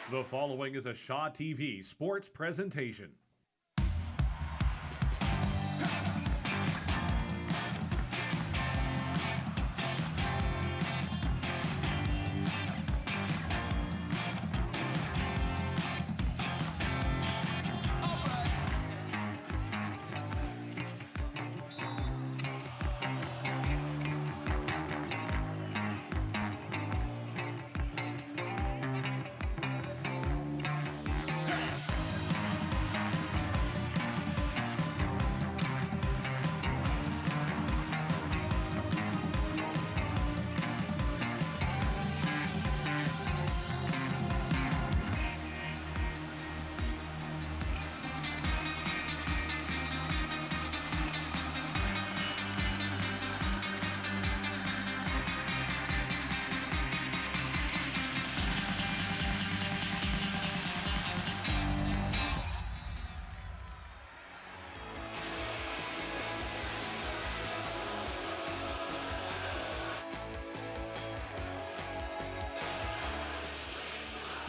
The following is a Shaw TV sports presentation.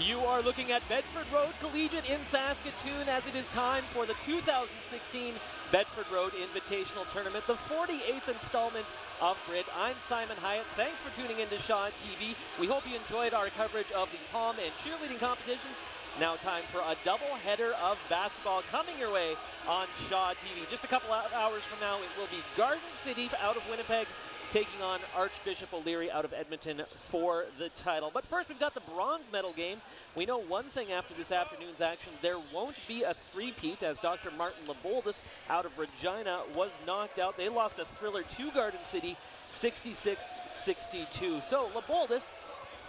You are looking at Bedford Road Collegiate in Saskatoon as it is time for the 2016 Bedford Road Invitational Tournament, the 48th installment of BRIT. I'm Simon Hyatt. Thanks for tuning in to Shaw TV. We hope you enjoyed our coverage of the pom and cheerleading competitions. Now time for a double header of basketball coming your way on Shaw TV. Just a couple of hours from now, it will be Garden City out of Winnipeg taking on Archbishop O'Leary out of Edmonton for the title. But first, we've got the bronze medal game. We know one thing after this afternoon's action, there won't be a three-peat as Dr. Martin LeBoldus out of Regina was knocked out. They lost a thriller to Garden City, 66-62. So LeBoldus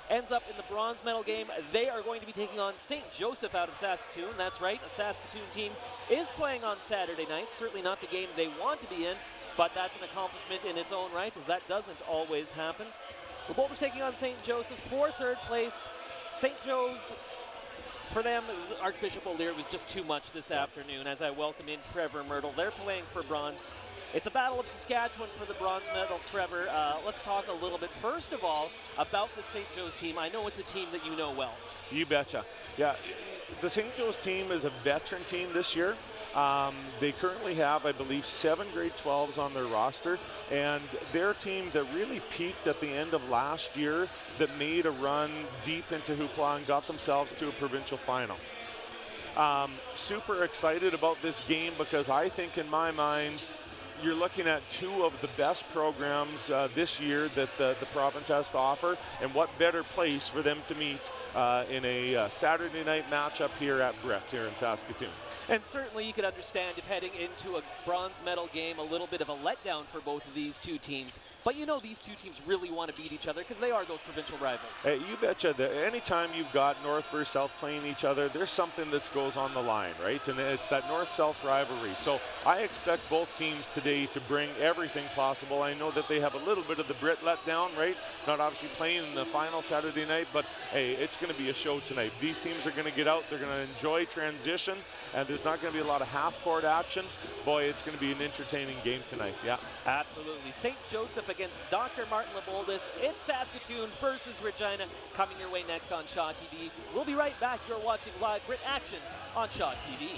ends up in the bronze medal game. They are going to be taking on St. Joseph out of Saskatoon. That's right, a Saskatoon team is playing on Saturday night. Certainly not the game they want to be in, but that's an accomplishment in its own right, as that doesn't always happen. LeBoldus taking on St. Joseph's for third place. St. Joe's, for them, it was Archbishop O'Leary was just too much this afternoon as I welcome in Trevor Myrtle. They're playing for bronze. It's a battle of Saskatchewan for the bronze medal. Trevor, let's talk a little bit, first of all, about the St. Joe's team. I know it's a team that you know well. You betcha. Yeah, the St. Joe's team is a veteran team this year. They currently have, I believe, 7 grade 12s on their roster, and their team that really peaked at the end of last year that made a run deep into Hoopla and got themselves to a provincial final. Super excited about this game because I think in my mind, you're looking at two of the best programs this year that the province has to offer, and what better place for them to meet in a Saturday night matchup here at BRIT here in Saskatoon. And certainly you could understand if heading into a bronze medal game a little bit of a letdown for both of these two teams. But you know these two teams really want to beat each other because they are those provincial rivals. You betcha. Anytime you've got North versus South playing each other, there's something that goes on the line, right? And it's that North-South rivalry. So I expect both teams today to bring everything possible. I know that they have a little bit of the BRIT letdown, right? Not obviously playing in the final Saturday night, but hey, it's going to be a show tonight. These teams are going to get out. They're going to enjoy transition, and there's not going to be a lot of half-court action. Boy, it's going to be an entertaining game tonight. Yeah, absolutely. St. Joseph against Dr. Martin LeBoldus. It's Saskatoon versus Regina coming your way next on Shaw TV. We'll be right back. You're watching live BRIT action on Shaw TV.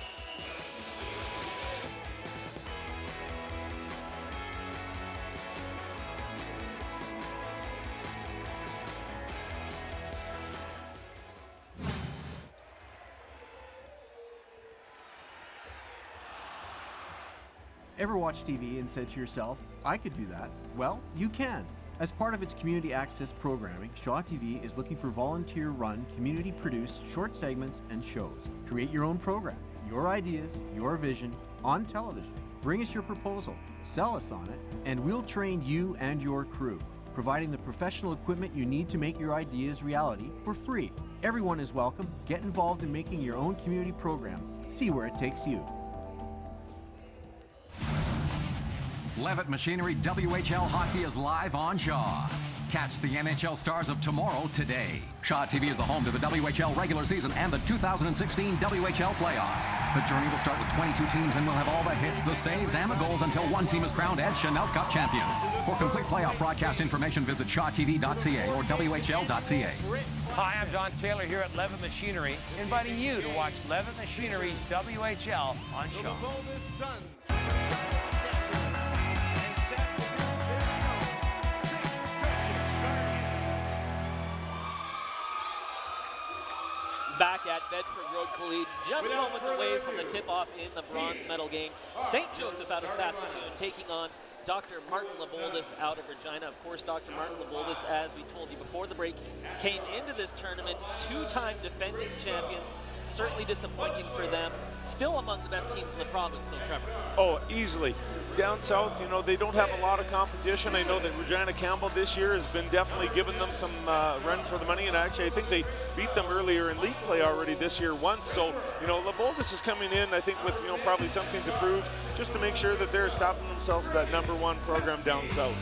Ever watch TV and said to yourself, I could do that? Well, you can. As part of its community access programming, Shaw TV is looking for volunteer-run, community-produced short segments and shows. Create your own program, your ideas, your vision, on television. Bring us your proposal, sell us on it, and we'll train you and your crew, providing the professional equipment you need to make your ideas reality for free. Everyone is welcome. Get involved in making your own community program. See where it takes you. Levitt Machinery WHL Hockey is live on Shaw. Catch the NHL stars of tomorrow today. Shaw TV is the home to the WHL regular season and the 2016 WHL playoffs. The journey will start with 22 teams and will have all the hits, the saves, and the goals until one team is crowned as Chanel Cup champions. For complete playoff broadcast information, visit shawtv.ca or whl.ca. Hi, I'm Don Taylor here at Levitt Machinery, inviting you to watch Levitt Machinery's WHL on Shaw. Back at Bedford Road Collegiate, just moments away from the tip-off in the bronze medal game. St. Joseph out of Saskatoon taking on Dr. Martin LeBoldus out of Regina. Of course, Dr. Martin LeBoldus, as we told you before the break, came into this tournament two-time defending champions. Certainly disappointing for them. Still among the best teams in the province, though, Trevor. Oh, easily. Down south, you know, they don't have a lot of competition. I know that Regina Campbell this year has been definitely giving them some run for the money, and actually I think they beat them earlier in league play already this year once. So, you know, LeBoldus is coming in, I think, with, you know, probably something to prove, just to make sure that they're stopping themselves that #1 program down south.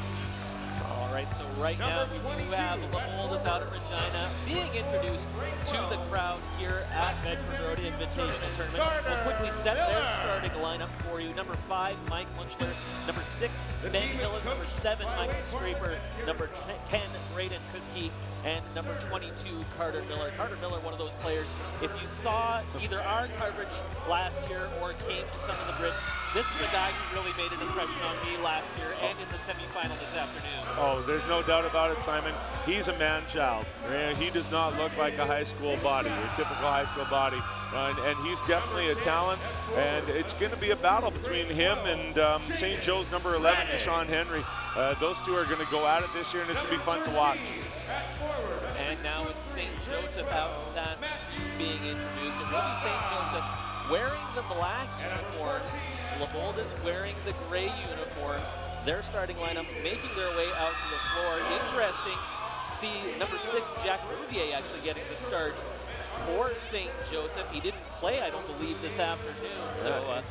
All right, so right now we do have LeBoldus out of Regina being introduced to the crowd here at Bedford Road Invitational Tournament. We'll quickly set their starting lineup for you. Number 5, Mike Munchler. Number 6, Ben Hillis. Number 7, Michael Scraper. Number 10, Braden Kuski. And number 22, Carter Miller. Carter Miller, one of those players, if you saw either our coverage last year or came to some of the BRIT, this is a guy who really made an impression on me last year and in the semifinal this afternoon. Oh, there's no doubt about it, Simon. He's a man-child. He does not look like a high school body, your typical high school body. And he's definitely a talent, and it's going to be a battle between him and St. Joe's number 11, Deshaun Henry. Those two are going to go at it this year, and it's going to be fun to watch. And now it's St. Joseph out of Saskatoon being introduced. It will be St. Joseph wearing the black uniforms, LeBoldus wearing the gray uniforms. Their starting lineup making their way out to the floor. Interesting to see number 6, Jack Rouvier, actually getting the start for St. Joseph. He didn't play, I don't believe, this afternoon. So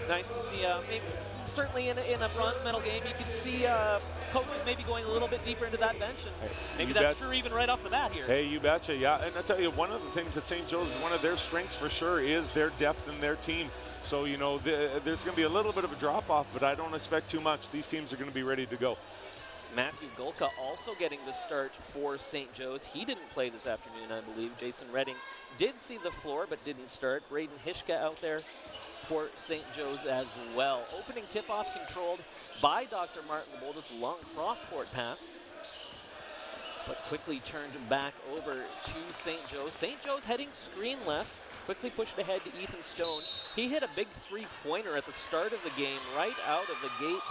nice to see, maybe, certainly in a bronze medal game, you can see coaches maybe going a little bit deeper into that bench, and maybe that's true even right off the bat here. Hey, you betcha, yeah. And I'll tell you, one of the things that St. Joe's, one of their strengths for sure, is their depth in their team. So, you know, there's going to be a little bit of a drop-off, but I don't expect too much. These teams are going to be ready to go. Matthew Golka also getting the start for St. Joe's. He didn't play this afternoon, I believe. Jason Redding did see the floor, but didn't start. Braden Hishka out there for St. Joe's as well. Opening tip-off controlled by Dr. Martin LeBoldus. Long cross-court pass, but quickly turned back over to St. Joe's. St. Joe's heading screen left, quickly pushed ahead to Ethan Stone. He hit a big three-pointer at the start of the game, right out of the gate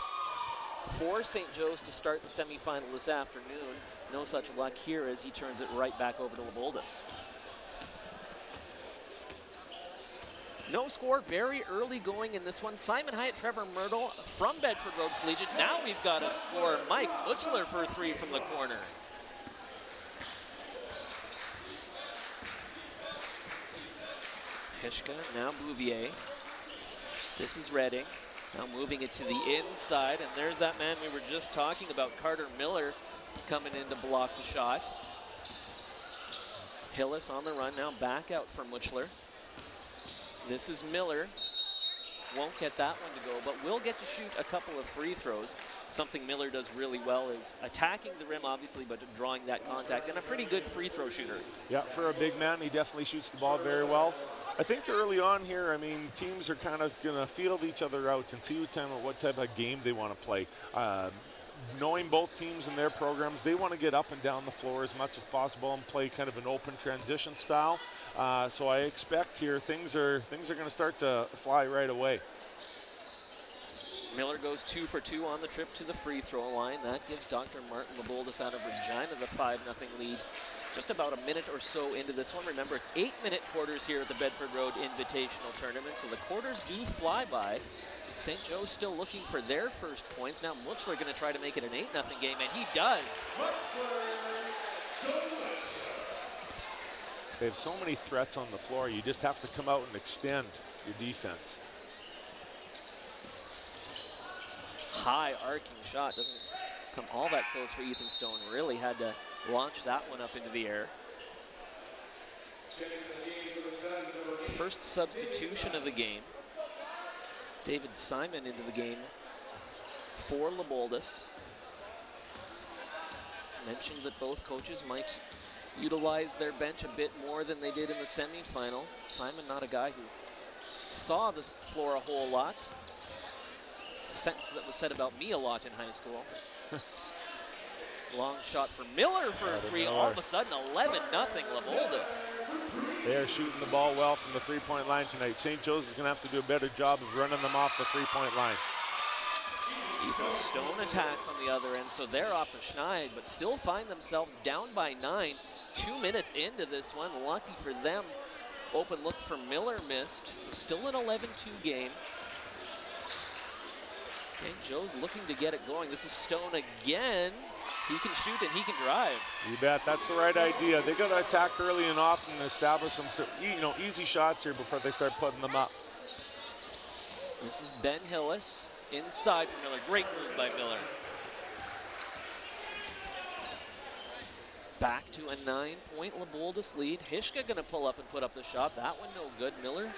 for St. Joe's to start the semifinal this afternoon. No such luck here as he turns it right back over to LeBoldus. No score, very early going in this one. Simon Hyatt, Trevor Myrtle from Bedford Road Collegiate. Now we've got a score. Mike Muchler for 3 from the corner. Hishka, now Bouvier. This is Redding. Now moving it to the inside, and there's that man we were just talking about, Carter Miller, coming in to block the shot. Hillis on the run, now back out for Muchler. This is Miller. Won't get that one to go, but will get to shoot a couple of free throws. Something Miller does really well is attacking the rim, obviously, but drawing that contact, and a pretty good free throw shooter. Yeah, for a big man, he definitely shoots the ball very well. I think early on here, I mean, teams are kind of going to feel each other out and see what type of game they want to play. Knowing both teams and their programs, they want to get up and down the floor as much as possible and play kind of an open transition style. So I expect here things are going to start to fly right away. Miller goes 2 for 2 on the trip to the free throw line. That gives Dr. Martin LeBoldus out of Regina the 5-0 lead. Just about a minute or so into this one. Remember, it's 8-minute quarters here at the Bedford Road Invitational Tournament, so the quarters do fly by. St. Joe's still looking for their first points. Now Muchler going to try to make it an 8-0 game, and he does. They have so many threats on the floor. You just have to come out and extend your defense. High arcing shot, doesn't come all that close for Ethan Stone. Really had to launch that one up into the air. First substitution of the game. David Simon into the game for LeBoldus. Mentioned that both coaches might utilize their bench a bit more than they did in the semifinal. Simon, not a guy who saw the floor a whole lot. A sentence that was said about me a lot in high school. Long shot for Miller for a three. All of a sudden, 11-0 LeBoldus. They are shooting the ball well from the three-point line tonight. St. Joe's is going to have to do a better job of running them off the three-point line. Ethan Stone attacks on the other end, so they're off the schneid, but still find themselves down by 9. 2 minutes into this one. Lucky for them, open look for Miller missed, so still an 11-2 game. St. Joe's looking to get it going. This is Stone again. He can shoot and he can drive. You bet, that's the right idea. They got to attack early and often and establish some, easy shots here before they start putting them up. This is Ben Hillis inside for Miller. Great move by Miller. Back to a 9-point LeBoldus lead. Hishka gonna pull up and put up the shot. That one no good. Miller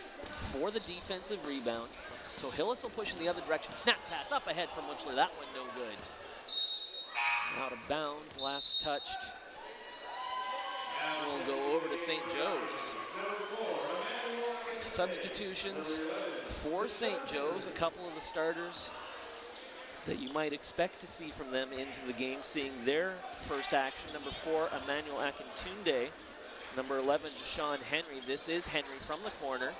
for the defensive rebound. So Hillis will push in the other direction. Snap pass up ahead from Muchler. That one no good. Out of bounds, last touched. We'll go over to St. Joe's. Substitutions for St. Joe's. A couple of the starters that you might expect to see from them into the game, seeing their first action. Number 4, Emmanuel Akintunde. Number 11, Deshaun Henry. This is Henry from the corner.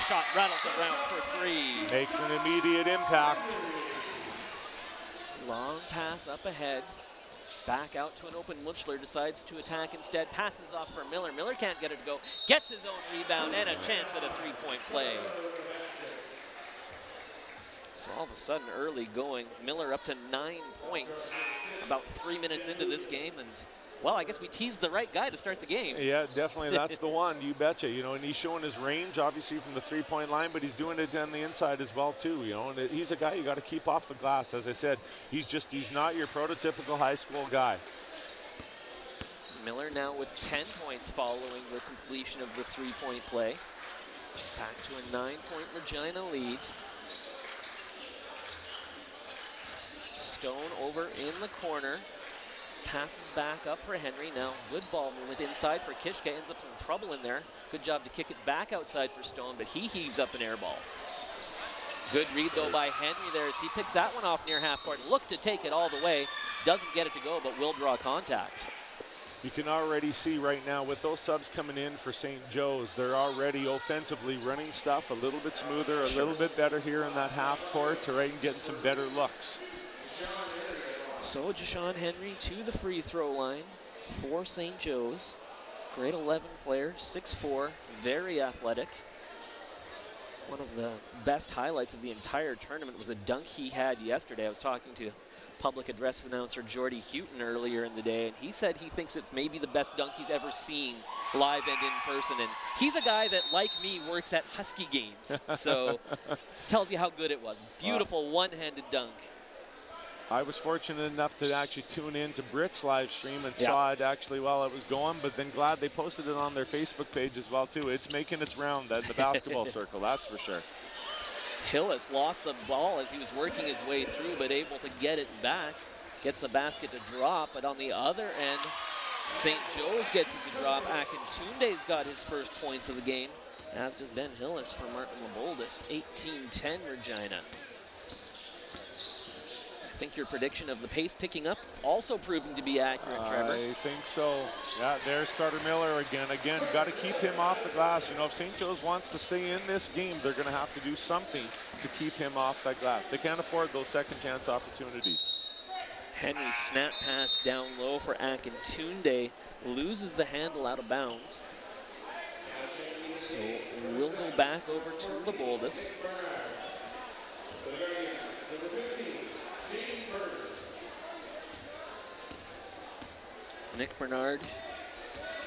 Shot rattles around for 3. Makes an immediate impact. Long pass up ahead. Back out to an open Muchler, decides to attack instead. Passes off for Miller. Miller can't get it to go. Gets his own rebound and a chance at a 3-point play. So all of a sudden early going. Miller up to 9 points about 3 minutes into this game. And well, I guess we teased the right guy to start the game. Yeah, definitely. That's the one. You betcha. And he's showing his range, obviously, from the three-point line, but he's doing it on the inside as well, too. And he's a guy you got to keep off the glass. As I said, he's not your prototypical high school guy. Miller now with 10 points following the completion of the 3-point play. Back to a 9-point Regina lead. Stone over in the corner. Passes back up for Henry. Now good ball movement inside for Kishka. Ends up some trouble in there. Good job to kick it back outside for Stone, but he heaves up an air ball. Good read though by Henry there as he picks that one off near half court. Look to take it all the way. Doesn't get it to go, but will draw contact. You can already see right now with those subs coming in for St. Joe's, they're already offensively running stuff a little bit smoother, a little bit better here in that half court, right, and getting some better looks. So Deshaun Henry to the free throw line for St. Joe's. Grade 11 player, 6'4", very athletic. One of the best highlights of the entire tournament was a dunk he had yesterday. I was talking to public address announcer Jordy Houghton earlier in the day, and he said he thinks it's maybe the best dunk he's ever seen live and in person. And he's a guy that, like me, works at Husky games. So tells you how good it was. Beautiful one-handed dunk. I was fortunate enough to actually tune in to BRIT's live stream and saw it actually while it was going, but then glad they posted it on their Facebook page as well too. It's making its round in the basketball circle, that's for sure. Hillis lost the ball as he was working his way through, but able to get it back. Gets the basket to drop, but on the other end, St. Joe's gets it to drop. Akintunde's got his first points of the game, as does Ben Hillis for Martin LeBoldus. 18-10 Regina. I think your prediction of the pace picking up also proving to be accurate, Trevor. I think so. Yeah, there's Carter Miller again. Again, got to keep him off the glass. If St. Joe's wants to stay in this game, they're going to have to do something to keep him off that glass. They can't afford those second chance opportunities. Henry snap pass down low for Akintunde. Loses the handle out of bounds. So we'll go back over to LeBoldus. Nick Bernard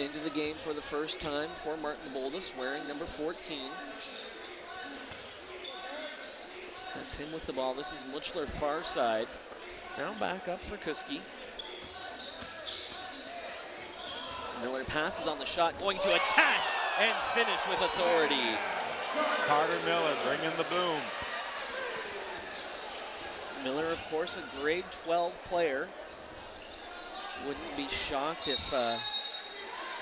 into the game for the first time for Martin LeBoldus, wearing number 14. That's him with the ball. This is Muchler far side. Now back up for Kuski. Miller passes on the shot, going to attack and finish with authority. Carter Miller bringing the boom. Miller, of course, a grade 12 player. Wouldn't be shocked if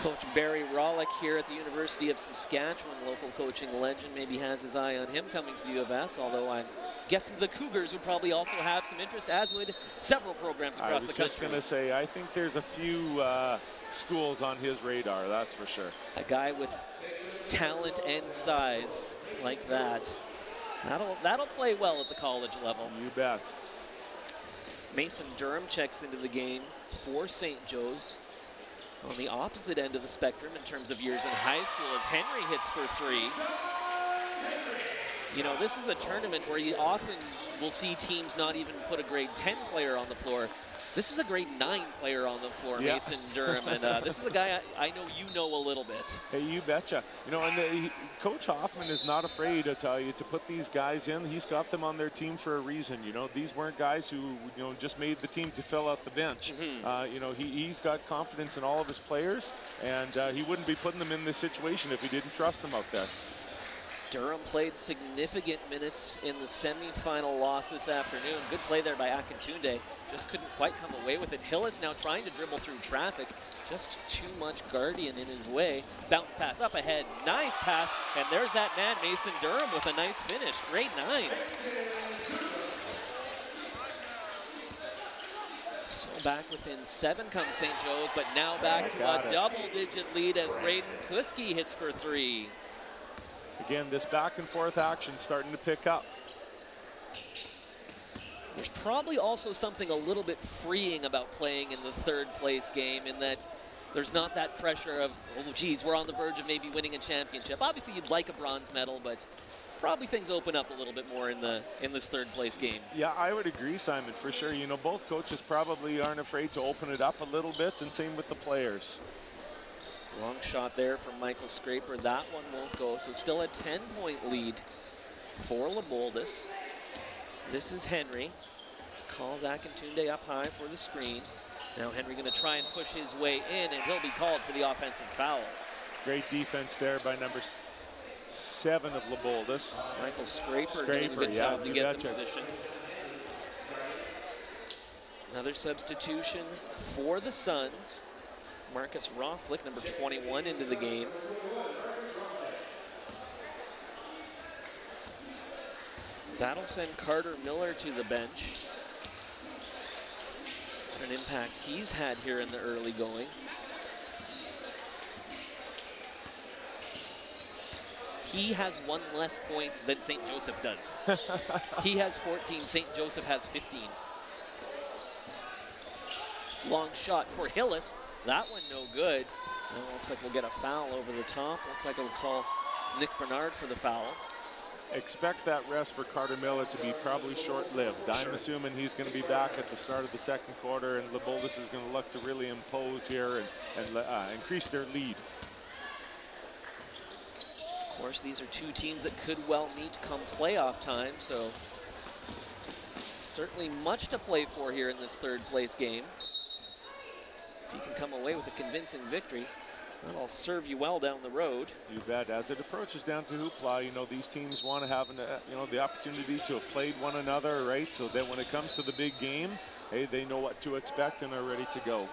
Coach Barry Rollick here at the University of Saskatchewan, local coaching legend, maybe has his eye on him coming to the U of S, although I'm guessing the Cougars would probably also have some interest, as would several programs across the country. I was just going to say, I think there's a few schools on his radar, that's for sure. A guy with talent and size like that, that'll play well at the college level. You bet. Mason Durham checks into the game for St. Joe's. On the opposite end of the spectrum in terms of years in high school, as Henry hits for 3. You know, this is a tournament where you often will see teams not even put a grade 10 player on the floor. This is a grade 9 player on the floor, yeah. Mason Durham, and this is a guy I know you know a little bit. Hey, you betcha. You know, and Coach Hoffman is not afraid, I tell you, to put these guys in. He's got them on their team for a reason. You know, these weren't guys who, you know, just made the team to fill out the bench. You know, he's got confidence in all of his players, and he wouldn't be putting them in this situation if he didn't trust them out there. Durham played significant minutes in the semifinal loss this afternoon. Good play there by Akintunde. Just couldn't quite come away with it. Hillis now trying to dribble through traffic. Just too much Guardian in his way. Bounce pass up ahead. Nice pass. And there's that man, Mason Durham, with a nice finish. Grade 9. So back within 7 comes St. Joe's, but now back to a double-digit lead as Braden Kuski hits for 3. Again, this back and forth action starting to pick up. There's probably also something a little bit freeing about playing in the third place game, in that there's not that pressure of, oh geez, we're on the verge of maybe winning a championship. Obviously you'd like a bronze medal, but probably things open up a little bit more in this third place game. Yeah, I would agree, Simon, for sure. You know, both coaches probably aren't afraid to open it up a little bit, and same with the players. Long shot there from Michael Scraper. That one won't go. So still a 10-point lead for LeBoldus. This is Henry. Calls Akintunde up high for the screen. Now Henry going to try and push his way in, and he'll be called for the offensive foul. Great defense there by number 7 of LeBoldus. Michael Scraper doing a good job to get the position. Another substitution for the Suns. Marcus Rothflick, number 21, into the game. That'll send Carter Miller to the bench. What an impact he's had here in the early going. He has 1 less point than St. Joseph does. He has 14, St. Joseph has 15. Long shot for Hillis. That one no good. Now looks like we'll get a foul over the top. Looks like it'll call Nick Bernard for the foul. Expect that rest for Carter Miller to be probably short-lived. I'm assuming he's going to be back at the start of the second quarter, and LeBoldus is going to look to really impose here and increase their lead. Of course, these are two teams that could well meet come playoff time, so certainly much to play for here in this third place game. If you can come away with a convincing victory, that'll serve you well down the road. You bet. As it approaches down to hoopla, you know, these teams want to have the opportunity to have played one another, right? So that when it comes to the big game, hey, they know what to expect and are ready to go.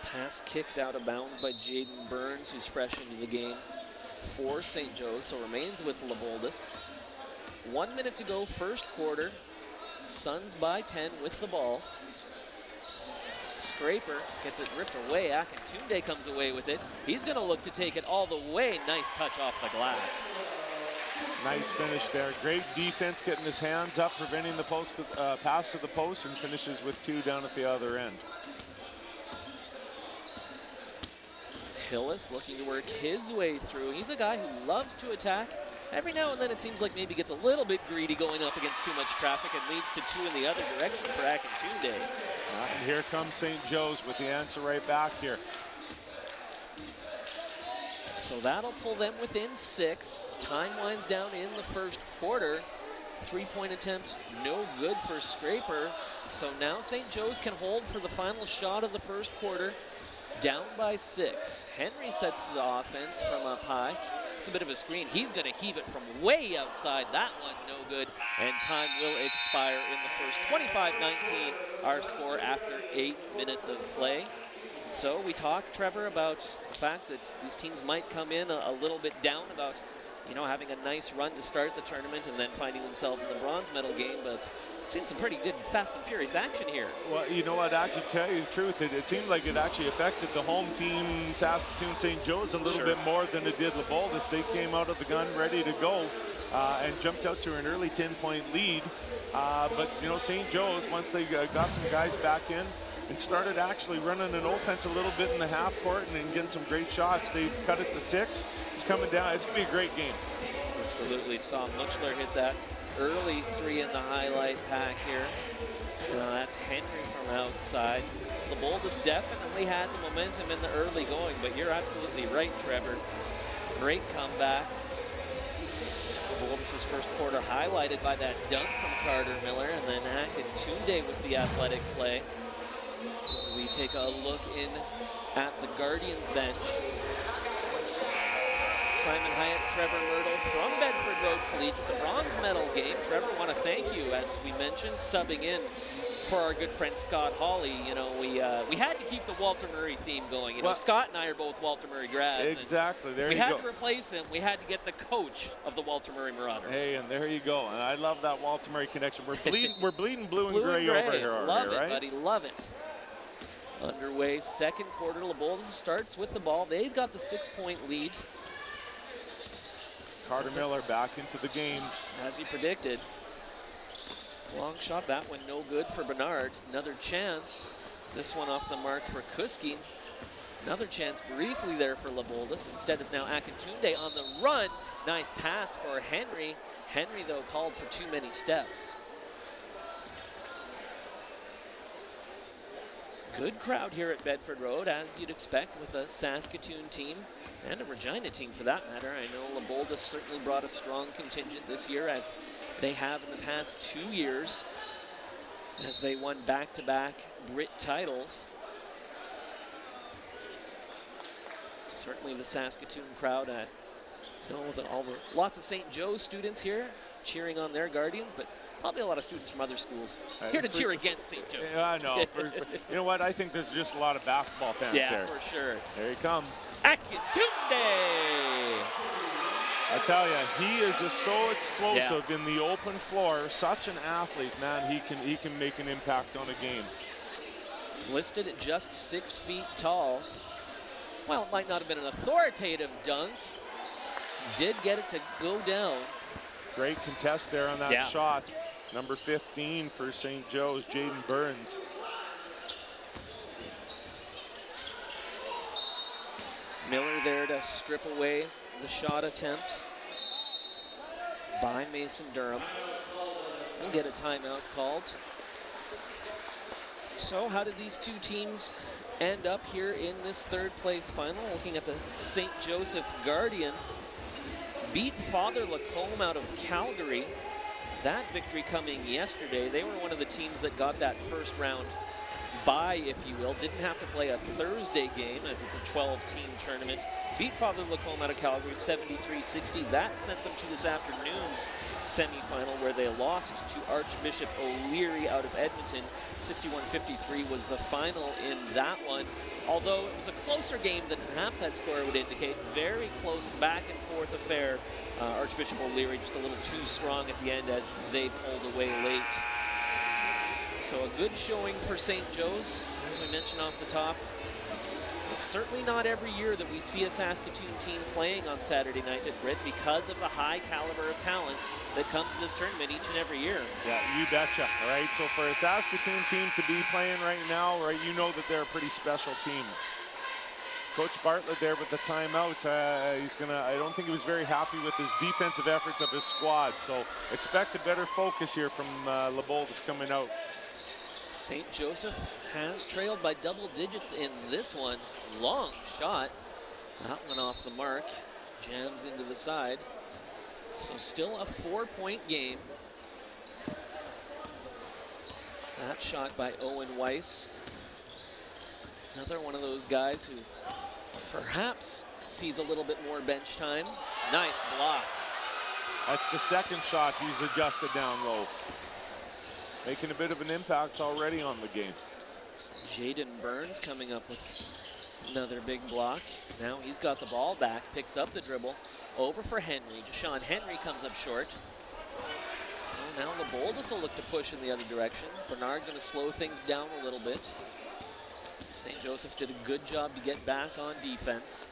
Pass kicked out of bounds by Jaden Burns, who's fresh into the game for St. Joe's, so remains with LeBoldus. 1 minute to go, first quarter. Suns by 10 with the ball. Scraper gets it ripped away. Akintunde comes away with it. He's going to look to take it all the way. Nice touch off the glass. Nice finish there. Great defense, getting his hands up, preventing the pass to the post, and finishes with 2 down at the other end. Hillis looking to work his way through. He's a guy who loves to attack. Every now and then it seems like maybe gets a little bit greedy going up against too much traffic and leads to 2 in the other direction for Akintunde. And here comes St. Joe's with the answer right back here. So that'll pull them within 6. Time winds down in the first quarter. Three-point attempt, no good for Scraper. So now St. Joe's can hold for the final shot of the first quarter, down by 6. Henry sets the offense from up high. It's a bit of a screen. He's going to heave it from way outside. That one, no good. And time will expire in the first. 25-19, our score after 8 minutes of play. So we talked, Trevor, about the fact that these teams might come in a little bit down about, you know, having a nice run to start the tournament and then finding themselves in the bronze medal game, but seen some pretty good fast and furious action here. Well, you know what, actually, tell you the truth, it seemed like it actually affected the home team, Saskatoon St. Joe's, a little bit more than it did LeBoldus. They came out of the gun ready to go and jumped out to an early 10-point lead. But, you know, St. Joe's, once they got some guys back in and started actually running an offense a little bit in the half court and getting some great shots, they cut it to 6. It's coming down. It's going to be a great game. Absolutely. Saw Muchler hit that early 3 in the highlight pack here. That's Henry from outside. LeBoldus definitely had the momentum in the early going, but you're absolutely right, Trevor. Great comeback. LeBoldus' first quarter highlighted by that dunk from Carter Miller, and then Akintunde with the athletic play. As we take a look in at the Guardians bench. Simon Hyatt, Trevor Myrtle from Bedford Road Collegiate, the bronze medal game. Trevor, want to thank you, as we mentioned, subbing in for our good friend Scott Hawley. You know, we had to keep the Walter Murray theme going. You know, Scott and I are both Walter Murray grads. Exactly. There you we had go. to replace him. We had to get the coach of the Walter Murray Marauders. Hey, and there you go. And I love that Walter Murray connection. We're bleeding blue and gray over here, love it, right? buddy. Love it. Underway, second quarter. LeBoldus starts with the ball. They've got the 6-point lead. Carter Miller back into the game. As he predicted. Long shot, that one no good for Bernard. Another chance. This one off the mark for Kuski. Another chance briefly there for LeBoldus, but instead is now Akintunde on the run. Nice pass for Henry. Henry, though, called for too many steps. Good crowd here at Bedford Road, as you'd expect with a Saskatoon team and a Regina team for that matter. I know LeBoldus certainly brought a strong contingent this year, as they have in the past 2 years, as they won back-to-back BRIT titles. Certainly the Saskatoon crowd, lots of St. Joe's students here cheering on their Guardians, but probably a lot of students from other schools here to cheer against St. Joe's. Yeah, I know. You know what? I think there's just a lot of basketball fans here. there. Yeah, for sure. There he comes. Akintunde! I tell you, he is just so explosive in the open floor. Such an athlete, man. He can make an impact on a game. Listed at just 6 feet tall. Well, it might not have been an authoritative dunk. Did get it to go down. Great contest there on that shot. Number 15 for St. Joe's, Jaden Burns. Miller there to strip away the shot attempt by Mason Durham. We'll get a timeout called. So how did these two teams end up here in this third place final? Looking at the St. Joseph Guardians. Beat Father Lacombe out of Calgary. That victory coming yesterday. They were one of the teams that got that first round bye, if you will. Didn't have to play a Thursday game, as it's a 12-team tournament. Beat Father Lacombe out of Calgary 73-60. That sent them to this afternoon's semifinal, where they lost to Archbishop O'Leary out of Edmonton. 61-53 was the final in that one. Although it was a closer game than perhaps that score would indicate. Very close back and forth affair. Archbishop O'Leary just a little too strong at the end as they pulled away late. So a good showing for St. Joe's, as we mentioned off the top. It's certainly not every year that we see a Saskatoon team playing on Saturday night at BRIT, because of the high caliber of talent that comes to this tournament each and every year. Yeah, you betcha. All right, so for a Saskatoon team to be playing right now, right, you know that they're a pretty special team. Coach Bartlett there with the timeout. I don't think he was very happy with his defensive efforts of his squad. So expect a better focus here from LeBoldus coming out. St. Joseph has trailed by double digits in this one. Long shot. That one off the mark. Jams into the side. So still a 4-point game. That shot by Owen Weiss. Another one of those guys who perhaps sees a little bit more bench time. Nice block. That's the second shot he's adjusted down low. Making a bit of an impact already on the game. Jaden Burns coming up with another big block. Now he's got the ball back, picks up the dribble, over for Henry. Deshaun Henry comes up short. So now LeBoldus will look to push in the other direction. Bernard going to slow things down a little bit. St. Joseph's did a good job to get back on defense.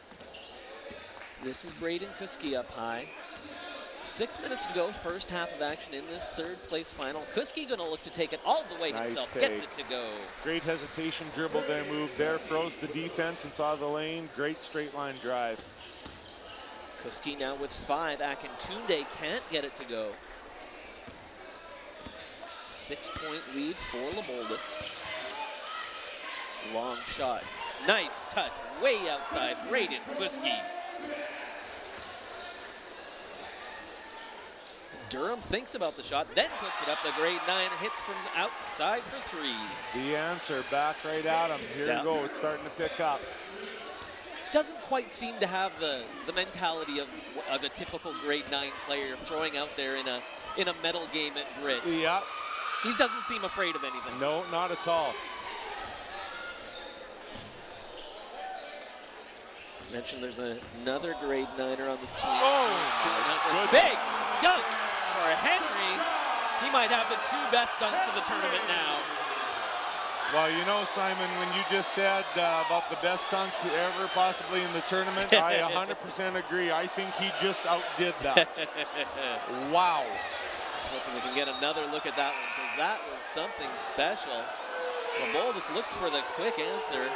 This is Braden Kuski up high. 6 minutes to go, first half of action in this third place final. Kuski gonna look to take it all the way himself, gets it to go. Great hesitation, dribble there, move there, froze the defense and saw the lane. Great straight line drive. Kuski now with 5, Akintunde can't get it to go. 6-point lead for LeBoldus. Long shot, nice touch, way outside, Braden Kuski. Durham thinks about the shot, then puts it up. The grade 9 hits from outside for 3. The answer, back right at him. Here we go, it's starting to pick up. Doesn't quite seem to have the mentality of a typical grade 9 player throwing out there in a medal game at BRIT. Yeah. He doesn't seem afraid of anything. No, not at all. Mentioned there's another grade 9er on this team. Oh, big dunk for Henry. He might have the 2 best dunks of the tournament now. Well, you know, Simon, when you just said about the best dunk ever possibly in the tournament, I 100% agree. I think he just outdid that. Wow. Just hoping we can get another look at that one, because that was something special. LeBoldus looked for the quick answer.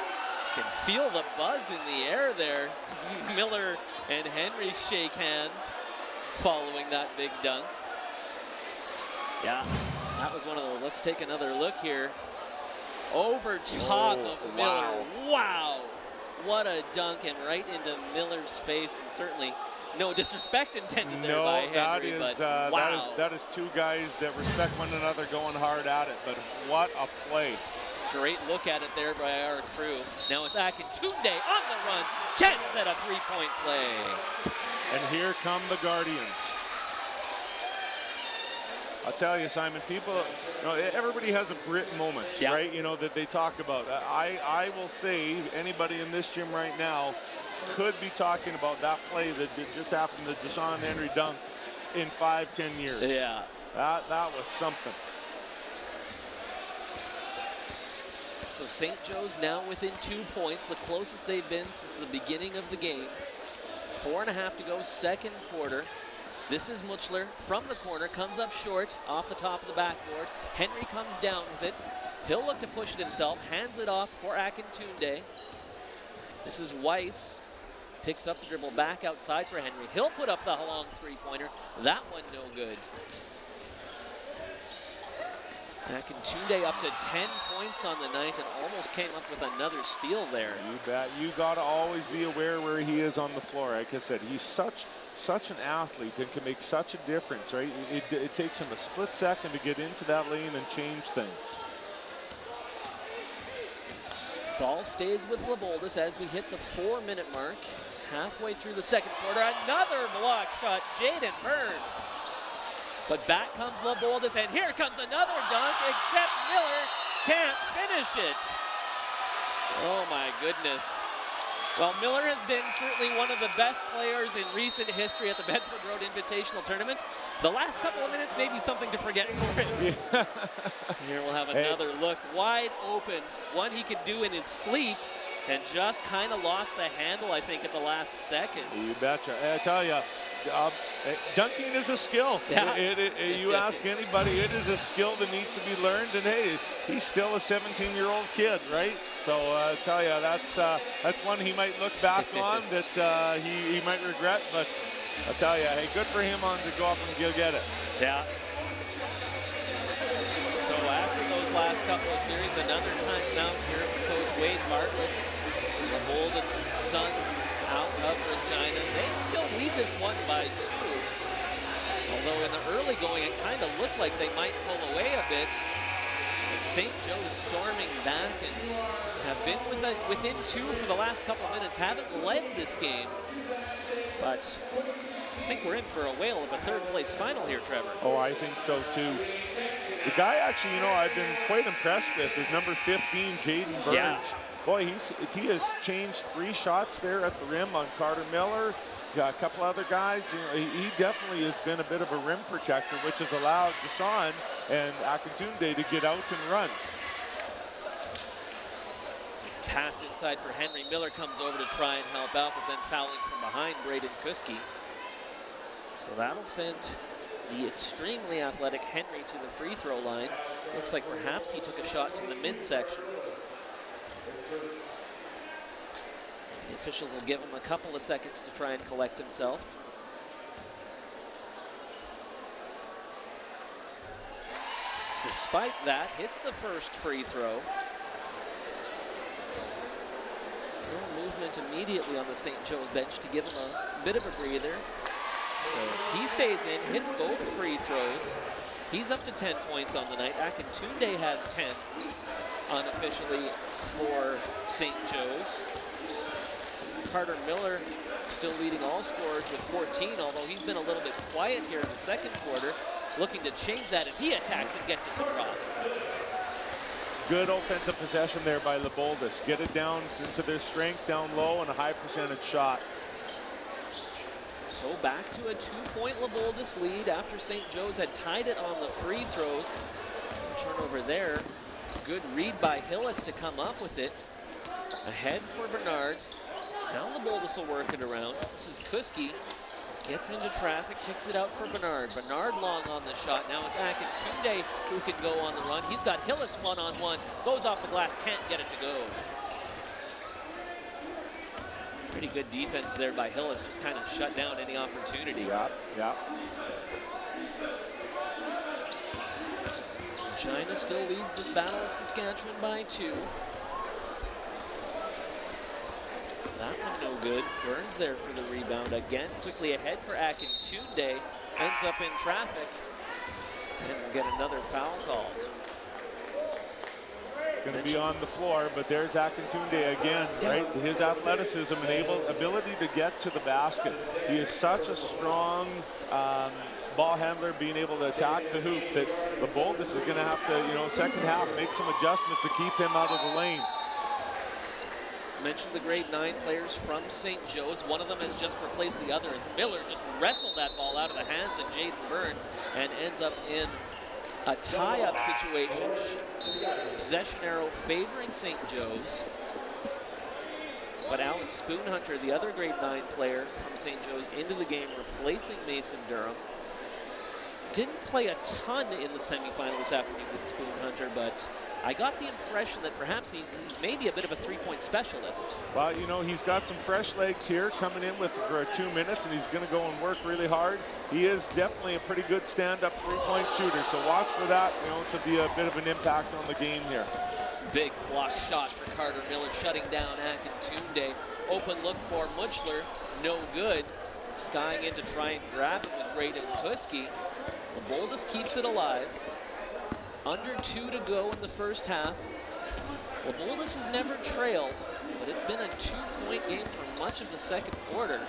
Can feel the buzz in the air there as Miller and Henry shake hands following that big dunk. Yeah, that was one of the, let's take another look here. Over top of Miller. Wow, what a dunk, and right into Miller's face, and certainly no disrespect intended there by Henry. That is 2 guys that respect one another going hard at it, but what a play. Great look at it there by our crew. Now it's Akintunde on the run. Can't set a 3-point play. And here come the Guardians. I'll tell you, Simon, people, you know, everybody has a BRIT moment, right? You know, that they talk about. I will say anybody in this gym right now could be talking about that play that just happened to Deshaun Henry dunk in 5-10 years. Yeah. That was something. So St. Joe's now within 2 points, the closest they've been since the beginning of the game. 4.5 to go, second quarter. This is Muchler from the corner, comes up short off the top of the backboard. Henry comes down with it. He'll look to push it himself, hands it off for Akintunde. This is Weiss, picks up the dribble back outside for Henry. He'll put up the long 3-pointer. That one no good. Akintunde up to 10 points on the night and almost came up with another steal there. You bet. You got to always be aware where he is on the floor. Like I said, he's such an athlete and can make such a difference, right? It takes him a split second to get into that lane and change things. Ball stays with LeBoldus as we hit the 4-minute mark. Halfway through the second quarter, another block shot, Jaden Burns. But back comes LeBoldus, and here comes another dunk, except Miller can't finish it. Oh my goodness. Well, Miller has been certainly one of the best players in recent history at the Bedford Road Invitational Tournament. The last couple of minutes may be something to forget for him. Yeah. Here we'll have another look, wide open, one he could do in his sleep, and just kind of lost the handle, I think, at the last second. You betcha. I tell you, dunking is a skill. Yeah. You ask anybody, it is a skill that needs to be learned. And hey, he's still a 17-year-old kid, right? So I tell you, that's one he might look back on that he might regret. But I tell you, hey, good for him on to go up and go get it. Yeah. So after those last couple of series, another timeout here for Coach Wade Bartlett. LeBoldus Suns out of Regina. They still lead this one by 2. Although in the early going, it kind of looked like they might pull away a bit. St. Joe's storming back and have been within 2 for the last couple of minutes. Haven't led this game, but I think we're in for a whale of a third-place final here, Trevor. Oh, I think so too. The guy actually, you know, I've been quite impressed with is number 15, Jaden Burns. Yeah. Boy, he has changed 3 shots there at the rim on Carter Miller. Got a couple other guys. You know, he definitely has been a bit of a rim protector, which has allowed Deshaun and Akintunde to get out and run. Pass inside for Henry. Miller comes over to try and help out, but then fouling from behind Braden Kuski. So that'll send the extremely athletic Henry to the free throw line. Looks like perhaps he took a shot to the midsection. The officials will give him a couple of seconds to try and collect himself. Despite that, hits the first free throw. No movement immediately on the St. Joe's bench to give him a bit of a breather. So he stays in, hits both free throws. He's up to 10 points on the night. Akintunde has 10 unofficially for St. Joe's. Carter Miller still leading all scorers with 14, although he's been a little bit quiet here in the second quarter. Looking to change that as he attacks and gets it to drop. Good offensive possession there by LeBoldus. Get it down into their strength, down low, and a high percentage shot. So back to a 2-point LeBoldus lead after St. Joe's had tied it on the free throws. Turnover there. Good read by Hillis to come up with it. Ahead for Bernard. Now LeBoldus will work it around. This is Kuski. Gets into traffic, kicks it out for Bernard. Bernard long on the shot. Now it's Akintunde who can go on the run. He's got Hillis one-on-one. Goes off the glass, can't get it to go. Pretty good defense there by Hillis, just kind of shut down any opportunity. Yeah. Regina still leads this battle of Saskatchewan by 2. That one no good. Burns there for the rebound again. Quickly ahead for Akintunde. Ends up in traffic. And we'll get another foul called. It's going to be on the floor, but there's Akintunde again, right? His athleticism and ability to get to the basket. He is such a strong ball handler, being able to attack the hoop, that LeBoldus is going to have to, you know, second half, make some adjustments to keep him out of the lane. Mentioned the grade 9 players from St. Joe's. One of them has just replaced the other as Miller just wrestled that ball out of the hands of Jaden Burns and ends up in a tie-up situation. Possession arrow favoring St. Joe's. But Alex Spoonhunter, the other grade 9 player from St. Joe's, into the game, replacing Mason Durham. Didn't play a ton in the semifinal this afternoon with Spoonhunter, but I got the impression that perhaps he's maybe a bit of a 3-point specialist. Well, you know, he's got some fresh legs here coming in with for 2 minutes, and he's going to go and work really hard. He is definitely a pretty good stand-up 3-point shooter, so watch for that, you know, to be a bit of an impact on the game here. Big block shot for Carter Miller, shutting down Akintunde. Open look for Mutchler, no good. Skying in to try and grab it with Braden Kuski. LeBoldus keeps it alive. Under 2 to go in the first half. LeBoldus has never trailed, but it's been a 2-point game for much of the second quarter.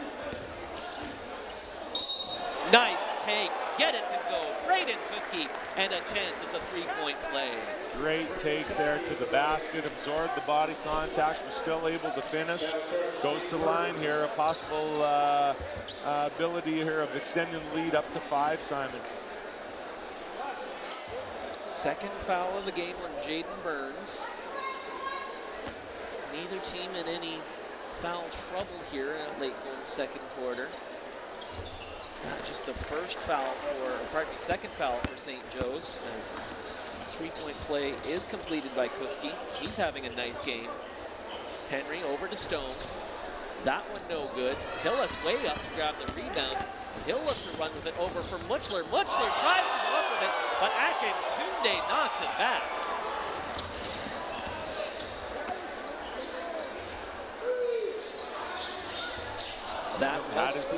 Nice take, get it to go. Braden Kuski, and a chance at the 3-point play. Great take there to the basket, absorbed the body contact, was still able to finish. Goes to the line here, a possible ability here of extending the lead up to 5, Simon. Second foul of the game on Jaden Burns. Neither team in any foul trouble here late in the second quarter. Just the second foul for St. Joe's, as the 3-point play is completed by Kuski. He's having a nice game. Henry over to Stone. That one no good. Hillis way up to grab the rebound. He'll look to run with it over for Mutchler. Mutchler tries to go up with it, but Akintunde knocks it back. That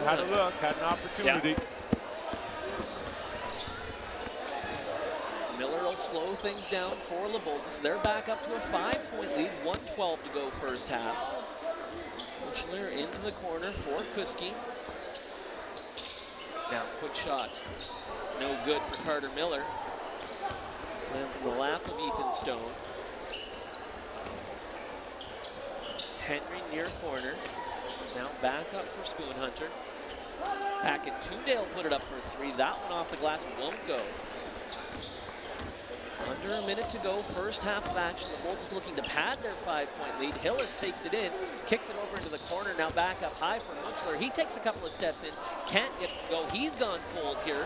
had a look, had an opportunity. Yeah. Miller will slow things down for LeBoldus. They're back up to a 5-point lead, 1:12 to go first half. Muchler into the corner for Kuski. Now, quick shot. No good for Carter Miller. Lands in the lap of Ethan Stone. Henry near corner. Now back up for Spoonhunter. Back in Toondale put it up for 3. That one off the glass won't go. Under a minute to go, first half of action. The Wolves looking to pad their 5-point lead. Hillis takes it in, kicks it over into the corner. Now back up high for Munchler. He takes a couple of steps in, can't get to go. He's gone cold here.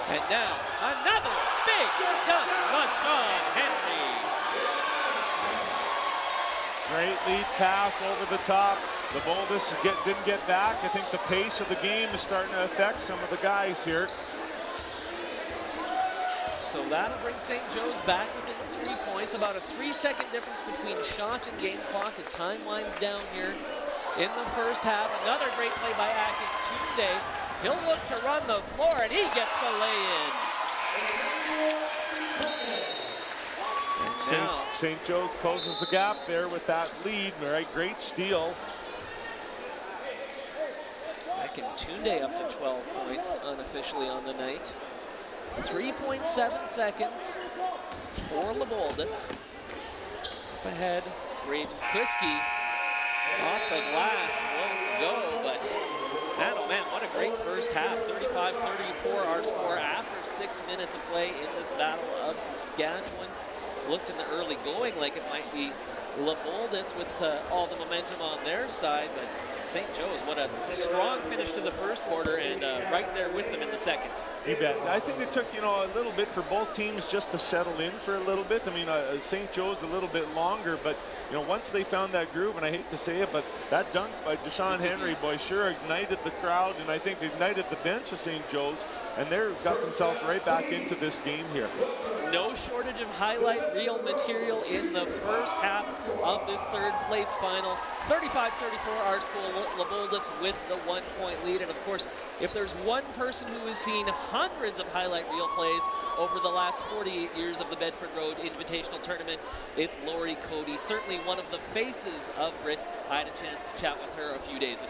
And now another big dunk, LaShawn Henry. Great lead pass over the top. LeBoldus didn't get back. I think the pace of the game is starting to affect some of the guys here. So that'll bring St. Joe's back within 3 points. About a 3-second difference between shot and game clock as time winds down here in the first half. Another great play by Akin Tunde. He'll look to run the floor, and he gets the lay-in. St. Joe's closes the gap there with that lead. Right, great steal. Akin Tunde up to 12 points unofficially on the night. 3.7 seconds for LeBoldus. Up ahead, Braden Kuski off the glass, won't go, but man, oh man, what a great first half. 35-34 our score after 6 minutes of play in this Battle of Saskatchewan. Looked in the early going like it might be LeBoldus with all the momentum on their side, but St. Joe's, what a strong finish to the first quarter, and right there with them in the second. You bet. I think it took, a little bit for both teams just to settle in for a little bit. I mean, St. Joe's a little bit longer, but, once they found that groove, and I hate to say it, but that dunk by LaShawn Henry, boy, sure ignited the crowd, and I think ignited the bench of St. Joe's, and they've got themselves right back into this game here. No shortage of highlight reel material in the first half of this third place final. 35-34 our score, LeBoldus with the 1-point lead. And of course, if there's one person who has seen hundreds of highlight reel plays over the last 48 years of the Bedford Road Invitational Tournament, it's Lori Cody, certainly one of the faces of BRIT. I had a chance to chat with her a few days ago.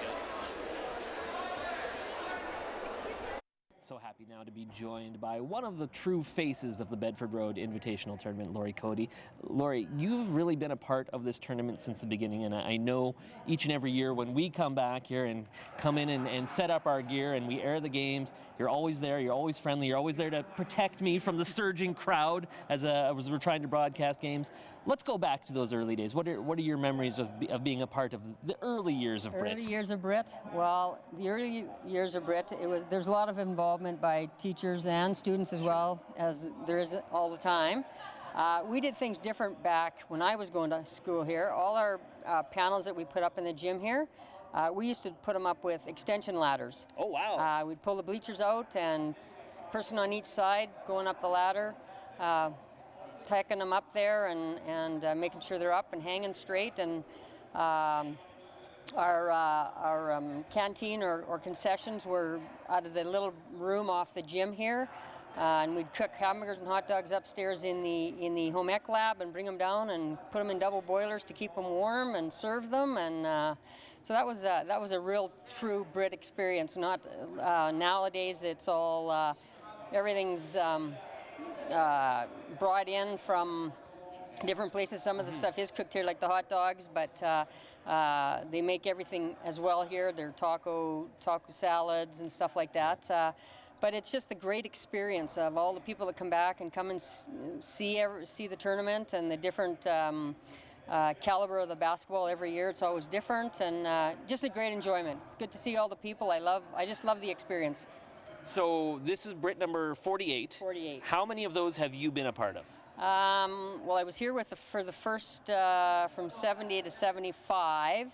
So happy now to be joined by one of the true faces of the Bedford Road Invitational Tournament, Lori Cody. Lori, you've really been a part of this tournament since the beginning, and I know each and every year when we come back here and come in and set up our gear and we air the games, you're always there, you're always friendly, you're always there to protect me from the surging crowd as we're trying to broadcast games. Let's go back to those early days. What are your memories of being a part of the early years of BRIT? Early years of BRIT? Well, the early years of BRIT, there's a lot of involvement by teachers and students as well, as there is all the time. We did things different back when I was going to school here. All our panels that we put up in the gym here, we used to put them up with extension ladders. Oh, wow. We'd pull the bleachers out, and person on each side going up the ladder, tacking them up there and making sure they're up and hanging straight. And our canteen or concessions were out of the little room off the gym here, and we'd cook hamburgers and hot dogs upstairs in the home ec lab and bring them down and put them in double boilers to keep them warm and serve them. And so that was a real true BRIT experience. Not nowadays it's all everything's brought in from different places. Some of the stuff is cooked here, like the hot dogs, but they make everything as well here. They're taco salads and stuff like that. But it's just a great experience of all the people that come back and come and see the tournament and the different caliber of the basketball every year. It's always different, and just a great enjoyment. It's good to see all the people. I just love the experience. So this is BRIT number 48. 48. How many of those have you been a part of? Well, I was here for the first from 70 to 75,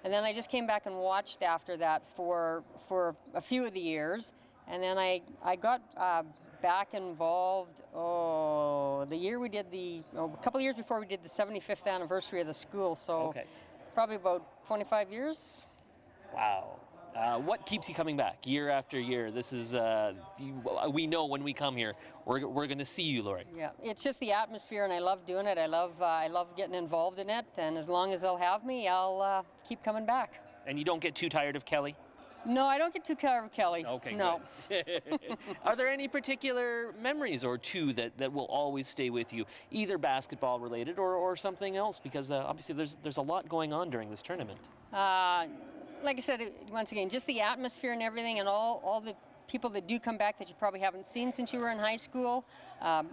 and then I just came back and watched after that for a few of the years, and then I got back involved. The year we did a couple of years before we did the 75th anniversary of the school. So probably about 25 years. Wow. What keeps you coming back year after year? This is, we know when we come here, we're going to see you, Lori. Yeah, it's just the atmosphere, and I love doing it. I love getting involved in it, and as long as they'll have me, I'll keep coming back. And you don't get too tired of Kelly? No, I don't get too tired of Kelly. Okay, no. Are there any particular memories or two that will always stay with you, either basketball related or something else? Because obviously there's a lot going on during this tournament. Like I said, once again, just the atmosphere and everything, and all the people that do come back that you probably haven't seen since you were in high school,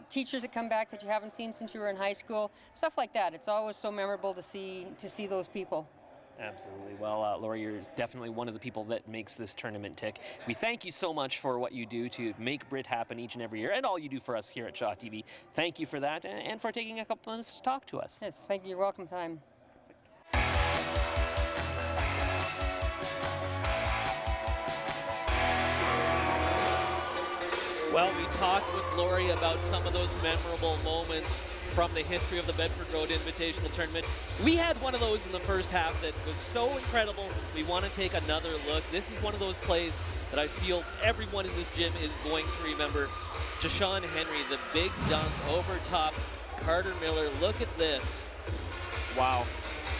teachers that come back that you haven't seen since you were in high school, stuff like that. It's always so memorable to see those people. Absolutely. Well, Lori, you're definitely one of the people that makes this tournament tick. We thank you so much for what you do to make BRIT happen each and every year, and all you do for us here at Shaw TV. Thank you for that, and for taking a couple minutes to talk to us. Yes, thank you. You're welcome, time. Well, we talked with Lori about some of those memorable moments from the history of the Bedford Road Invitational Tournament. We had one of those in the first half that was so incredible, we want to take another look. This is one of those plays that I feel everyone in this gym is going to remember. Jashawn Henry, the big dunk over top Carter Miller. Look at this. Wow.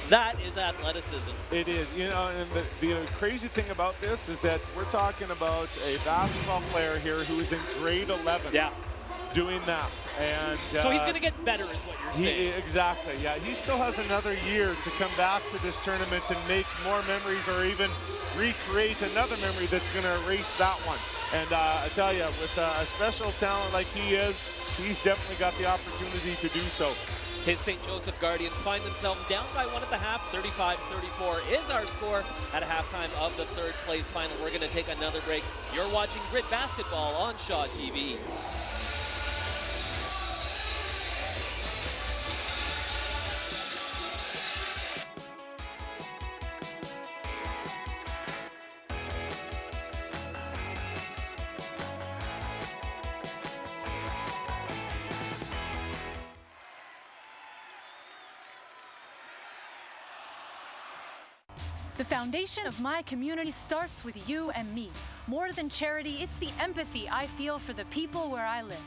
That is athleticism. It is, you know, and the crazy thing about this is that we're talking about a basketball player here who is in grade 11. Yeah. Doing that, and so he's going to get better, is what you're saying. Exactly. Yeah, he still has another year to come back to this tournament and make more memories, or even recreate another memory that's going to erase that one. And I tell you, with a special talent like he is, he's definitely got the opportunity to do so. His St. Joseph Guardians find themselves down by 1 at the half. 35-34 is our score at a halftime of the third place final. We're going to take another break. You're watching BRIT Basketball on Shaw TV. The foundation of my community starts with you and me. More than charity, it's the empathy I feel for the people where I live.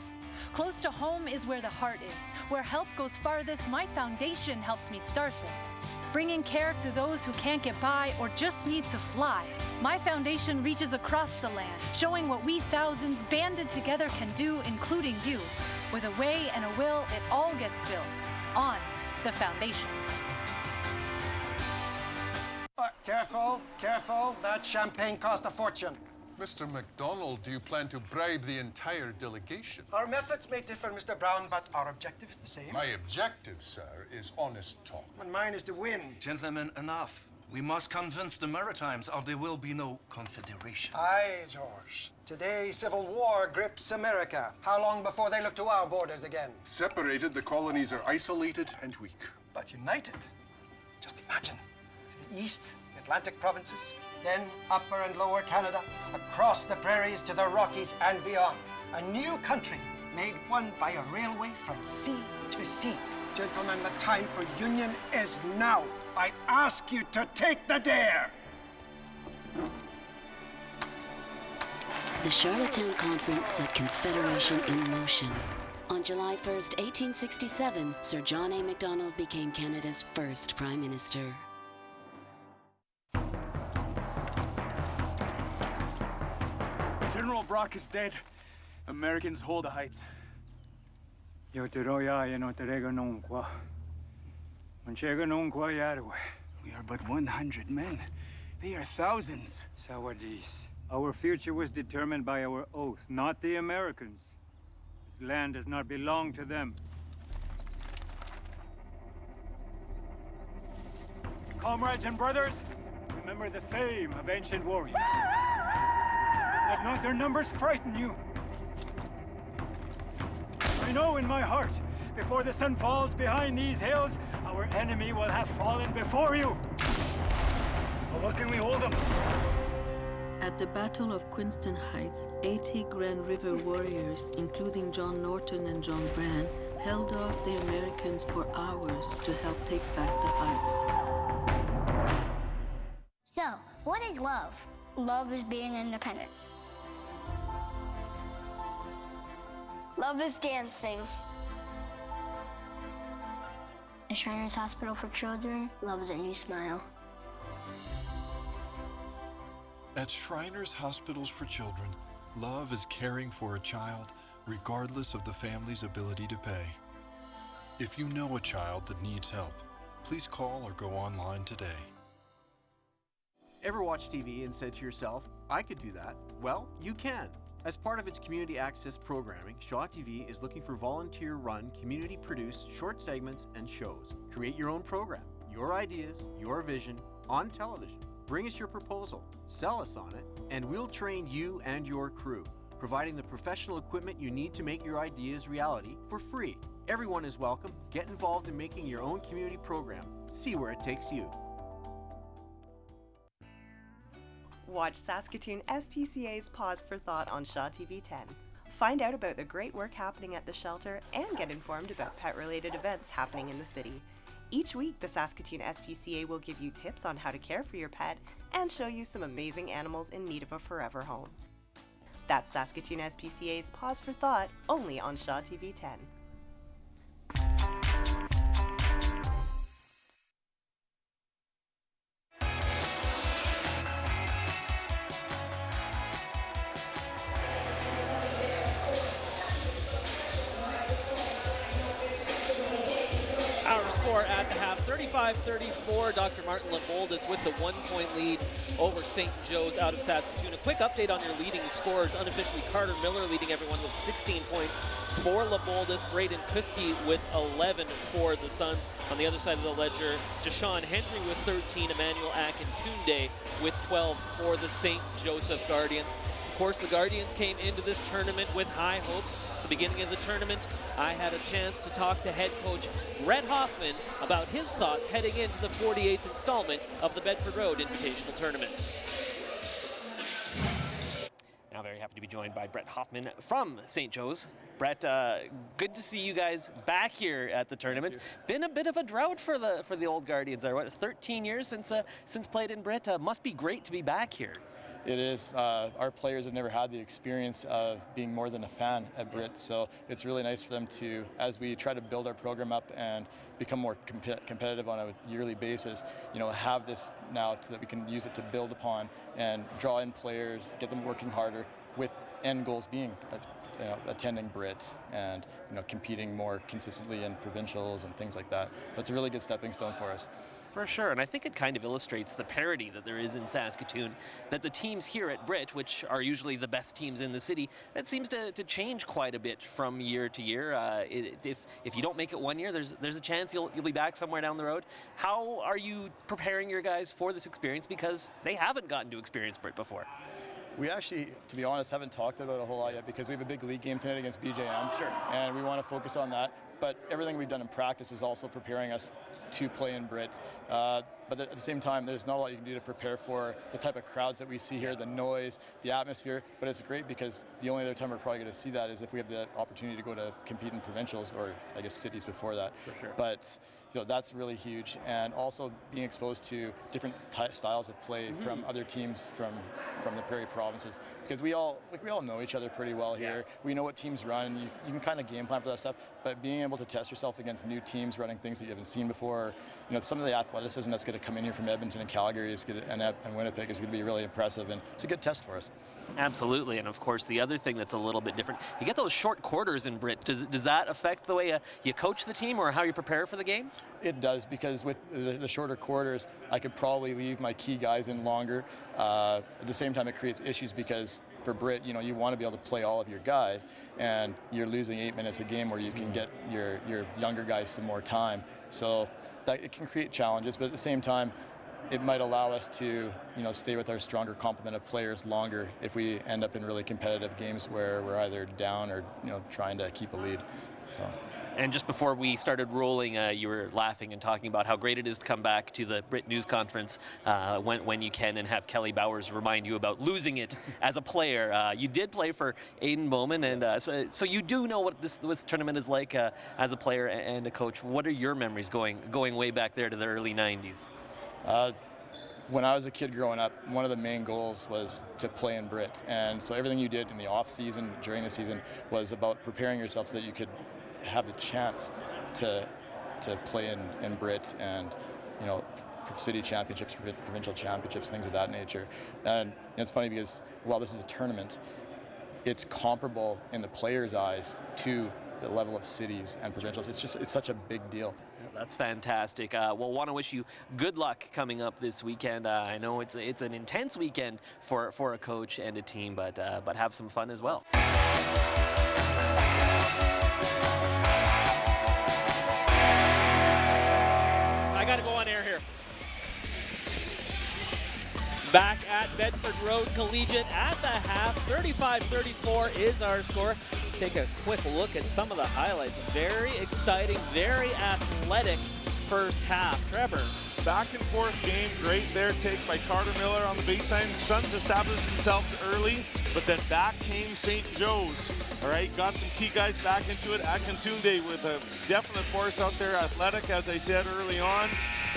Close to home is where the heart is. Where help goes farthest, my foundation helps me start this. Bringing care to those who can't get by or just need to fly. My foundation reaches across the land, showing what we thousands banded together can do, including you. With a way and a will, it all gets built on the foundation. Careful, careful. That champagne cost a fortune. Mr. McDonald, do you plan to bribe the entire delegation? Our methods may differ, Mr. Brown, but our objective is the same. My objective, sir, is honest talk. And mine is to win. Gentlemen, enough. We must convince the Maritimes or there will be no confederation. Aye, George. Today, civil war grips America. How long before they look to our borders again? Separated, the colonies are isolated and weak. But united. Just imagine. To the east, the Atlantic provinces, then Upper and Lower Canada, across the prairies to the Rockies and beyond. A new country made one by a railway from sea to sea. Gentlemen, the time for union is now. I ask you to take the dare. The Charlottetown Conference set Confederation in motion. On July 1st, 1867, Sir John A. Macdonald became Canada's first Prime Minister. General Brock is dead. Americans hold the heights. We are but 100 men. They are thousands. Sawadis. Our future was determined by our oath, not the Americans. This land does not belong to them. Comrades and brothers, remember the fame of ancient warriors. Let not their numbers frighten you. I know in my heart, before the sun falls behind these hills, our enemy will have fallen before you. Well, what can we hold them? At the Battle of Queenston Heights, 80 Grand River warriors, including John Norton and John Brand, held off the Americans for hours to help take back the heights. So, what is love? Love is being independent. Love is dancing. At Shriners Hospital for Children, love is a new smile. At Shriners Hospitals for Children, love is caring for a child regardless of the family's ability to pay. If you know a child that needs help, please call or go online today. Ever watch TV and said to yourself, I could do that? Well, you can. As part of its community access programming, Shaw TV is looking for volunteer-run, community-produced short segments and shows. Create your own program, your ideas, your vision, on television. Bring us your proposal, sell us on it, and we'll train you and your crew, providing the professional equipment you need to make your ideas reality for free. Everyone is welcome. Get involved in making your own community program. See where it takes you. Watch Saskatoon SPCA's Pause for Thought on Shaw TV 10. Find out about the great work happening at the shelter and get informed about pet-related events happening in the city. Each week, the Saskatoon SPCA will give you tips on how to care for your pet and show you some amazing animals in need of a forever home. That's Saskatoon SPCA's Pause for Thought, only on Shaw TV 10. At the half, 35-34, Dr. Martin LeBoldus with the 1-point lead over St. Joe's out of Saskatoon. A quick update on your leading scorers. Unofficially, Carter Miller leading everyone with 16 points for LeBoldus. Braden Kuski with 11 for the Suns. On the other side of the ledger, Jashawn Henry with 13, Emmanuel Akintunde with 12 for the St. Joseph Guardians. Of course, the Guardians came into this tournament with high hopes. At the beginning of the tournament, I had a chance to talk to head coach Brett Hoffman about his thoughts heading into the 48th installment of the Bedford Road Invitational Tournament. Now very happy to be joined by Brett Hoffman from St. Joe's. Brett, good to see you guys back here at the tournament. Been a bit of a drought for the old Guardians. What, 13 years since played in BRIT. Must be great to be back here. It is. Our players have never had the experience of being more than a fan at BRIT, so it's really nice for them to, as we try to build our program up and become more competitive on a yearly basis, have this now so that we can use it to build upon and draw in players, get them working harder, with end goals being attending BRIT and competing more consistently in provincials and things like that. So it's a really good stepping stone for us. For sure, and I think it kind of illustrates the parity that there is in Saskatoon, that the teams here at BRIT, which are usually the best teams in the city, that seems to change quite a bit from year to year. If you don't make it one year, there's a chance you'll be back somewhere down the road. How are you preparing your guys for this experience, because they haven't gotten to experience BRIT before? We actually, to be honest, haven't talked about it a whole lot yet because we have a big league game tonight against BJM. Sure. And we want to focus on that. But everything we've done in practice is also preparing us to play in BRIT. But at the same time, there's not a lot you can do to prepare for the type of crowds that we see here, the noise, the atmosphere. But it's great because the only other time we're probably going to see that is if we have the opportunity to go to compete in provincials, or I guess cities before that. For sure. But that's really huge. And also being exposed to different styles of play from other teams from the Prairie provinces, because we all know each other pretty well here. Yeah. We know what teams run. You can kind of game plan for that stuff, but being able to test yourself against new teams running things that you haven't seen before, some of the athleticism that's going to come in here from Edmonton and Calgary and Winnipeg is going to be really impressive, and it's a good test for us. Absolutely, and of course the other thing that's a little bit different, you get those short quarters in BRIT. Does that affect the way you coach the team or how you prepare for the game? It does, because with the shorter quarters, I could probably leave my key guys in longer. At the same time, it creates issues because for BRIT, you want to be able to play all of your guys, and you're losing 8 minutes a game where you can get your younger guys some more time. So that it can create challenges, but at the same time, it might allow us to stay with our stronger complement of players longer if we end up in really competitive games where we're either down or trying to keep a lead. So. And just before we started rolling, you were laughing and talking about how great it is to come back to the BRIT News Conference when you can, and have Kelly Bowers remind you about losing it as a player. You did play for Aiden Bowman, and so you do know what this tournament is like as a player and a coach. What are your memories going way back there to the early 90s? when I was a kid growing up, one of the main goals was to play in BRIT. And so everything you did in the off season, during the season, was about preparing yourself so that you could have the chance to play in BRIT and, you know, city championships, provincial championships, things of that nature. And it's funny because while this is a tournament, it's comparable in the players' eyes to the level of cities and provincials. It's such a big deal. That's fantastic. We'll want to wish you good luck coming up this weekend. I know it's an intense weekend for a coach and a team, but have some fun as well. I got to go on air here. Back at Bedford Road Collegiate at the half, 35-34 is our score. Take a quick look at some of the highlights. Very exciting, very athletic first half. Trevor. Back and forth game, great there take by Carter Miller on the baseline. The Suns established themselves early, but then back came St. Joe's. All right, got some key guys back into it. Akintunde with a definite force out there, athletic, as I said early on.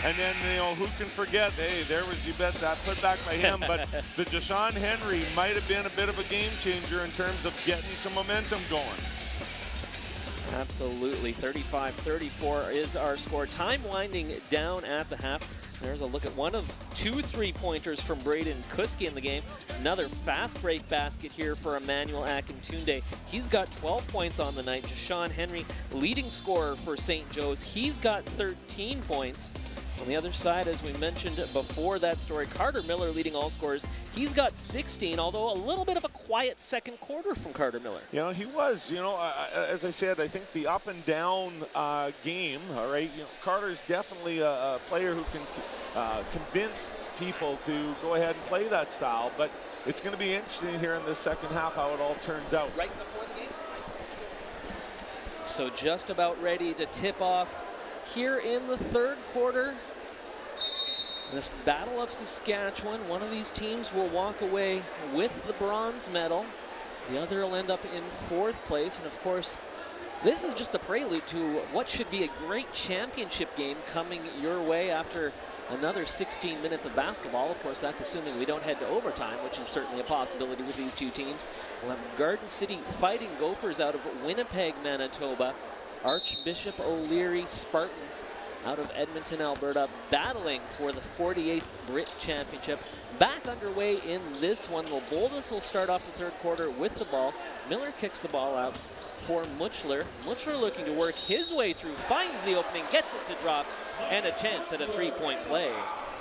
And then, you know, who can forget, hey, there was, you bet, that put back by him. But the Deshaun Henry might have been a bit of a game changer in terms of getting some momentum going. Absolutely. 35-34 is our score. Time winding down at the half. There's a look at one of 2 3-pointers from Braden Kuski in the game. Another fast break basket here for Emmanuel Akintunde. He's got 12 points on the night. Deshaun Henry, leading scorer for St. Joe's. He's got 13 points. On the other side, as we mentioned before that story, Carter Miller leading all scorers. He's got 16, although a little bit of a quiet second quarter from Carter Miller. You know, he was, you know, as I said, I think the up and down game, all right, you know, Carter's definitely a player who can convince people to go ahead and play that style, but it's going to be interesting here in the second half how it all turns out. Right before the game. So just about ready to tip off here in the third quarter. This Battle of Saskatchewan, one of these teams will walk away with the bronze medal. The other will end up in 4th place. And of course, this is just a prelude to what should be a great championship game coming your way after another 16 minutes of basketball. Of course, that's assuming we don't head to overtime, which is certainly a possibility with these two teams. We'll have Garden City Fighting Gophers out of Winnipeg, Manitoba. Archbishop O'Leary Spartans out of Edmonton, Alberta, battling for the 48th BRIT Championship. Back underway in this one. LeBoldus will start off the third quarter with the ball. Miller kicks the ball out for Muchler. Muchler looking to work his way through, finds the opening, gets it to drop, and a chance at a 3-point play.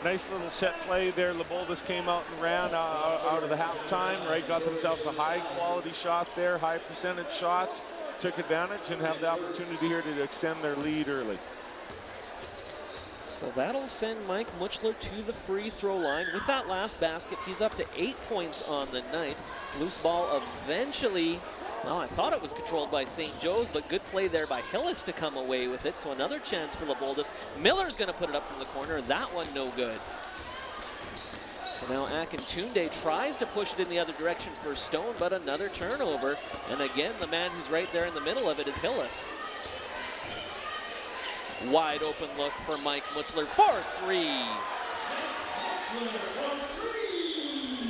Nice little set play there. LeBoldus came out and ran out of the halftime, right? Got themselves a high-quality shot there, high percentage shot. Took advantage and have the opportunity here to extend their lead early. So that'll send Mike Muchler to the free throw line. With that last basket, he's up to 8 points on the night. Loose ball eventually, well, I thought it was controlled by St. Joe's, but good play there by Hillis to come away with it. So another chance for LeBoldus. Miller's going to put it up from the corner. That one no good. So now Akintunde tries to push it in the other direction for Stone, but another turnover. And again, the man who's right there in the middle of it is Hillis. Wide open look for Mike Muchler for 3.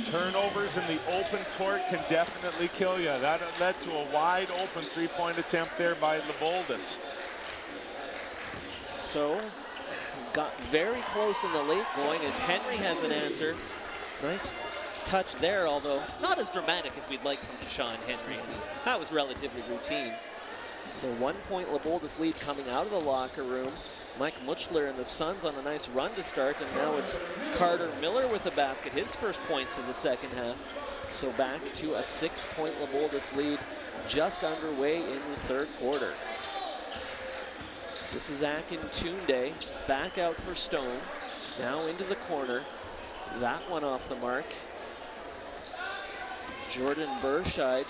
Turnovers in the open court can definitely kill you. That led to a wide open 3-point attempt there by LeBoldus. So got very close in the late going as Henry has an answer. Nice touch there, although not as dramatic as we'd like from Deshaun Henry. That was relatively routine. It's a 1-point LeBoldus lead coming out of the locker room. Mike Muchler and the Suns on a nice run to start, and now it's Carter Miller with the basket, his first points of the second half. So back to a 6-point LeBoldus lead just underway in the third quarter. This is Akintunde, back out for Stone, now into the corner. That one off the mark. Jordan Burscheid.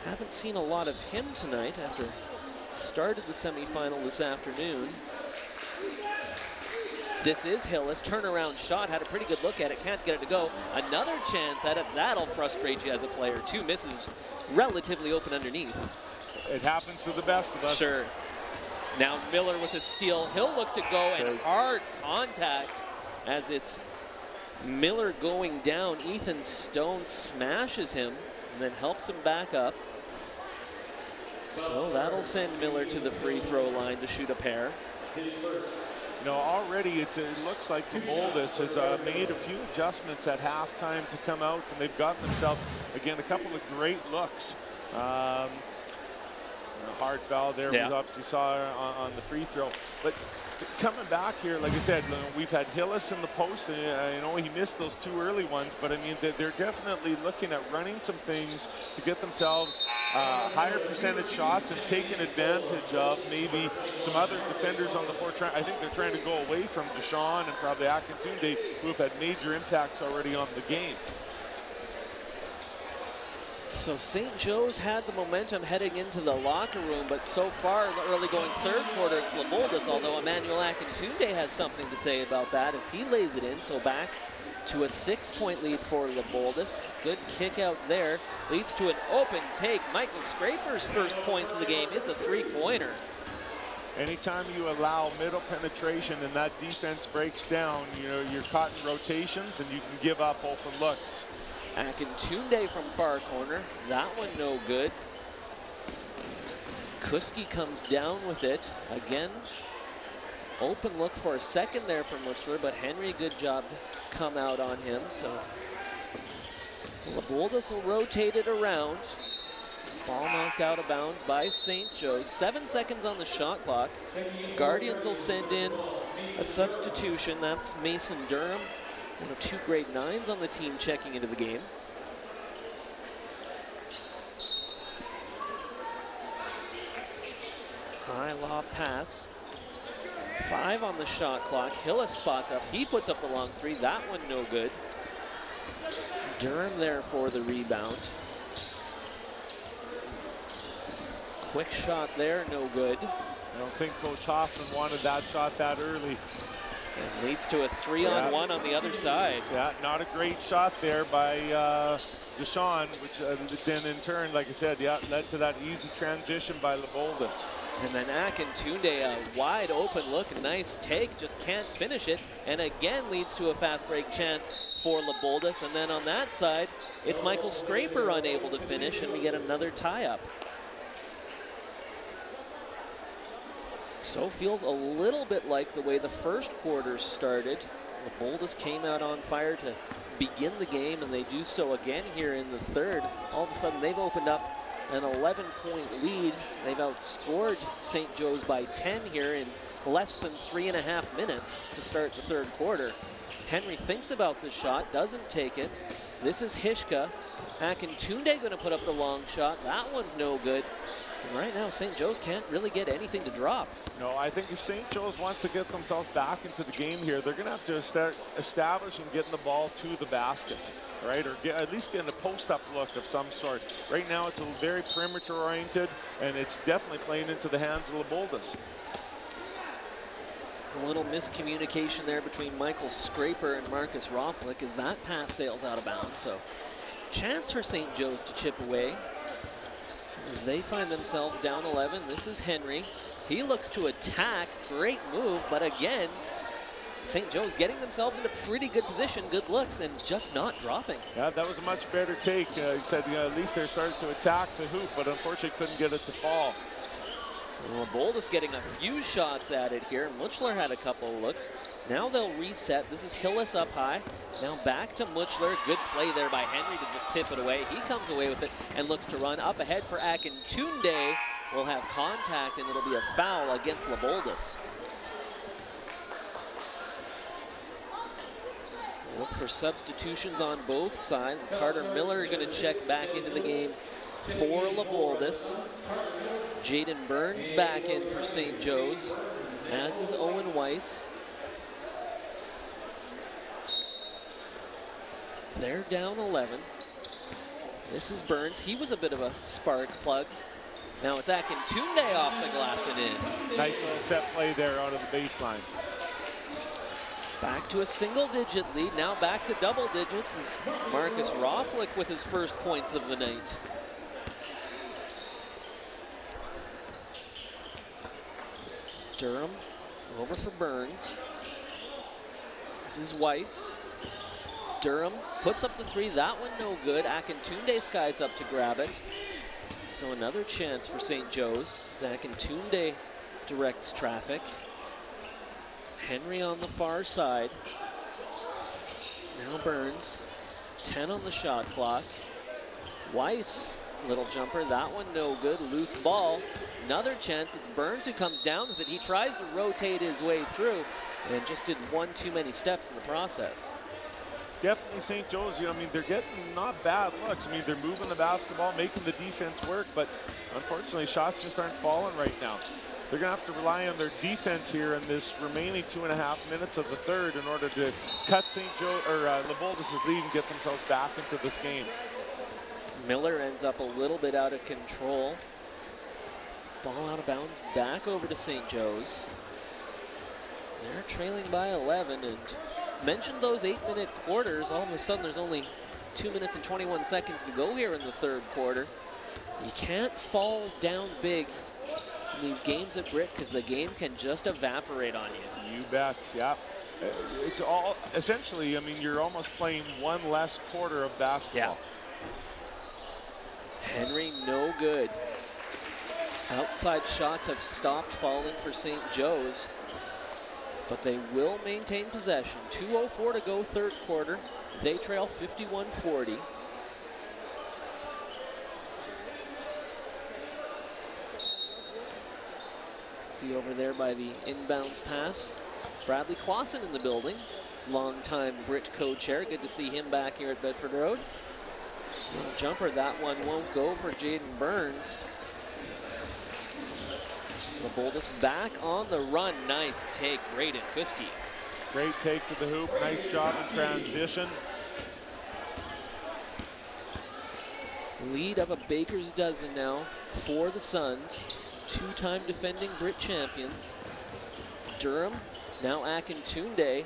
Haven't seen a lot of him tonight after started the semifinal this afternoon. This is Hillis, turnaround shot, had a pretty good look at it, can't get it to go. Another chance at it, that'll frustrate you as a player. 2 misses, relatively open underneath. It happens to the best of us. Sure. Now Miller with a steal, he'll look to go and hard contact as it's Miller going down. Ethan Stone smashes him and then helps him back up. So that'll send Miller to the free throw line to shoot a pair. You know, already it looks like LeBoldus has made a few adjustments at halftime to come out, and they've gotten themselves, again, a couple of great looks. A hard foul there, we obviously saw on the free throw. But coming back here, like I said, we've had Hillis in the post, and I know he missed those 2 early ones, but I mean, they're definitely looking at running some things to get themselves higher percentage shots and taking advantage of maybe some other defenders on the floor. I think they're trying to go away from Deshaun and probably Akintunde, who have had major impacts already on the game. So St. Joe's had the momentum heading into the locker room, but so far in the early going third quarter, it's LeBoldus, although Emmanuel Akintunde has something to say about that as he lays it in. So back to a 6-point lead for LeBoldus. Good kick out there. Leads to an open take. Michael Scraper's first points of the game. It's a 3-pointer. Anytime you allow middle penetration and that defense breaks down, you know, you're caught in rotations and you can give up open looks. Akintunde from far corner. That one no good. Kuski comes down with it. Again, open look for a second there from Muchler, but Henry, good job to come out on him. So LeBoldus will rotate it around. Ball knocked out of bounds by St. Joe's. 7 seconds on the shot clock. Guardians will send in a substitution. That's Mason Durham. One of 2 grade 9s on the team checking into the game. High lob pass. 5 on the shot clock. Hillis spots up. He puts up the long 3. That one no good. Durham there for the rebound. Quick shot there, no good. I don't think Coach Hoffman wanted that shot that early. And leads to a 3-on-1 on the other side. Yeah, not a great shot there by Deshaun, which then in turn, like I said, led to that easy transition by LeBoldus. And then Akintunde, a wide open look, nice take, just can't finish it. And again leads to a fast break chance for LeBoldus. And then on that side, it's Michael Scraper unable to finish, and we get another tie-up. So feels a little bit like the way the first quarter started. LeBoldus came out on fire to begin the game, and they do so again here in the third. All of a sudden, they've opened up an 11-point lead. They've outscored St. Joe's by 10 here in less than 3.5 minutes to start the third quarter. Henry thinks about the shot, doesn't take it. This is Hishka. Akintunde going to put up the long shot. That one's no good. And right now, St. Joe's can't really get anything to drop. No, I think if St. Joe's wants to get themselves back into the game here, they're going to have to start establishing getting the ball to the basket, right? Or at least getting a post-up look of some sort. Right now, it's a very perimeter-oriented, and it's definitely playing into the hands of LeBoldus. A little miscommunication there between Michael Scraper and Marcus Rothlick as that pass sails out of bounds. So, chance for St. Joe's to chip away as they find themselves down 11. This is Henry. He looks to attack. Great move, but again, St. Joe's getting themselves into pretty good position, good looks, and just not dropping. Yeah, that was a much better take. He said at least they started to attack the hoop, but unfortunately couldn't get it to fall. LeBoldus getting a few shots at it here. Muchler had a couple of looks. Now they'll reset. This is Hillis up high. Now back to Muchler. Good play there by Henry to just tip it away. He comes away with it and looks to run up ahead for Akintunde. Will have contact, and it'll be a foul against LeBoldus. Look for substitutions on both sides. Carter Miller going to check back into the game for LeBoldus. Jaden Burns back in for St. Joe's, as is Owen Weiss. They're down 11. This is Burns. He was a bit of a spark plug. Now it's Akintunde off the glass and in. Nice little set play there out of the baseline. Back to a single-digit lead. Now back to double digits is Marcus Rothlick with his first points of the night. Durham over for Burns. This is Weiss. Durham puts up the three. That one no good. Akintunde skies up to grab it. So another chance for St. Joe's. Akintunde directs traffic. Henry on the far side. Now Burns. 10 on the shot clock. Weiss, little jumper. That one no good. Loose ball. Another chance. It's Burns who comes down with it. He tries to rotate his way through and just did one too many steps in the process. Definitely St. Joe's, I mean, they're getting not bad looks. I mean, they're moving the basketball, making the defense work, but unfortunately, shots just aren't falling right now. They're going to have to rely on their defense here in this remaining 2.5 minutes of the third in order to cut St. Joe or LeBoldus' lead and get themselves back into this game. Miller ends up a little bit out of control. Ball out of bounds, back over to St. Joe's. They're trailing by 11, and mentioned those 8-minute quarters. All of a sudden, there's only 2 minutes and 21 seconds to go here in the third quarter. You can't fall down big in these games at BRIT because the game can just evaporate on you. You bet, yeah. It's all, essentially, I mean, you're almost playing one less quarter of basketball. Yeah. Henry, no good. Outside shots have stopped falling for St. Joe's, but they will maintain possession. 2:04 to go third quarter. They trail 51-40. See over there by the inbounds pass. Bradley Clausen in the building. Longtime BRIT co-chair. Good to see him back here at Bedford Road. Little jumper, that one won't go for Jaden Burns. LeBoldus back on the run. Nice take, Braden Kuski. Great take to the hoop. Nice job in transition. Lead of a baker's dozen now for the Suns. Two-time defending BRIT champions. Durham, now Akintunde.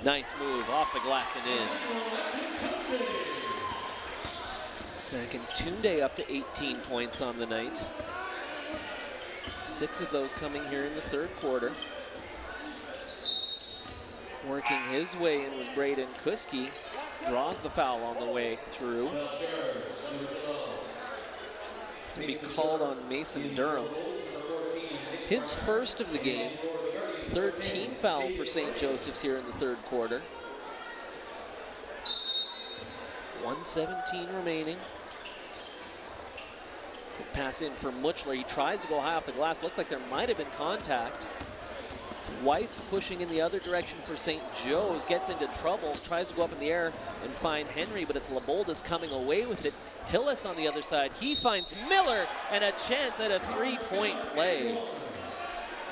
Nice move off the glass and in. Akintunde up to 18 points on the night. 6 of those coming here in the third quarter. Working his way in was Braden Kuski. Draws the foul on the way through. To be called on Mason Durham. His first of the game. Third team foul for St. Joseph's here in the third quarter. 1:17 remaining. Pass in for Muchler. He tries to go high off the glass. Looked like there might have been contact. It's Weiss pushing in the other direction for St. Joe's. Gets into trouble. Tries to go up in the air and find Henry, but it's LeBoldus coming away with it. Hillis on the other side. He finds Miller and a chance at a three-point play.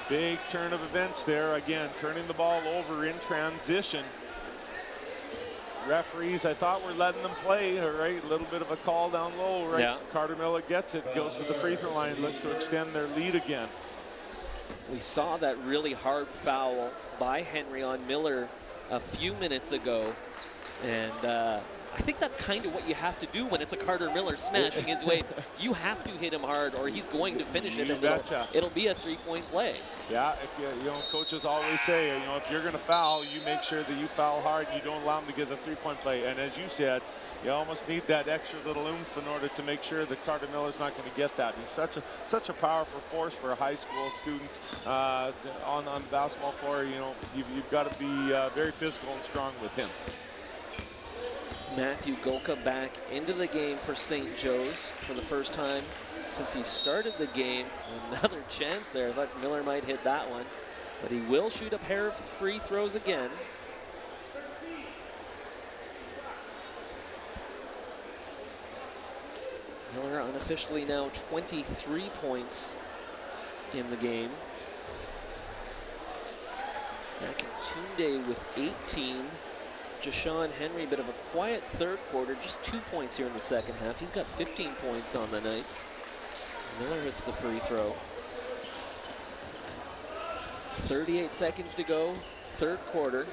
Big turn of events there. Again, turning the ball over in transition. Referees, I thought, were letting them play, all right? A little bit of a call down low, right? Yeah. Carter Miller gets it, goes to the free throw line, looks to extend their lead again. We saw that really hard foul by Henry on Miller a few minutes ago, and I think that's kind of what you have to do when it's a Carter Miller smashing his way. You have to hit him hard or he's going to finish it, and it'll be a three-point play. Yeah, if you know, coaches always say, you know, if you're going to foul, you make sure that you foul hard and you don't allow him to get the three-point play. And as you said, you almost need that extra little oomph in order to make sure that Carter Miller's not going to get that. He's such a powerful force for a high school student on the basketball floor. You know, you've got to be very physical and strong with him. Matthew Golka back into the game for St. Joe's for the first time since he started the game. Another chance there. I thought Miller might hit that one, but he will shoot a pair of free throws again. Miller unofficially now 23 points in the game. Akintunde with 18. Jashawn Henry, bit of a quiet third quarter, just 2 points here in the second half. He's got 15 points on the night. Miller hits the free throw. 38 seconds to go, third quarter.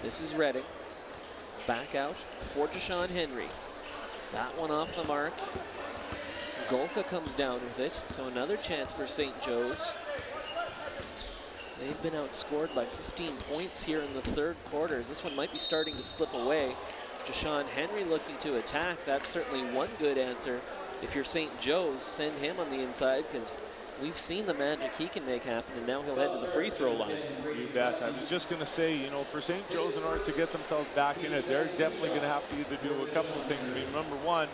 This is Redding. Back out for Jashawn Henry. That one off the mark. Golka comes down with it, so another chance for St. Joe's. They've been outscored by 15 points here in the third quarters. This one might be starting to slip away. Jashawn Henry looking to attack. That's certainly one good answer. If you're St. Joe's, send him on the inside, because we've seen the magic he can make happen, and now he'll head to the free throw line. You bet. I was just going to say, you know, for St. Joe's, in order to get themselves back in it, they're definitely going to have to either do a couple of things. I mean, number one,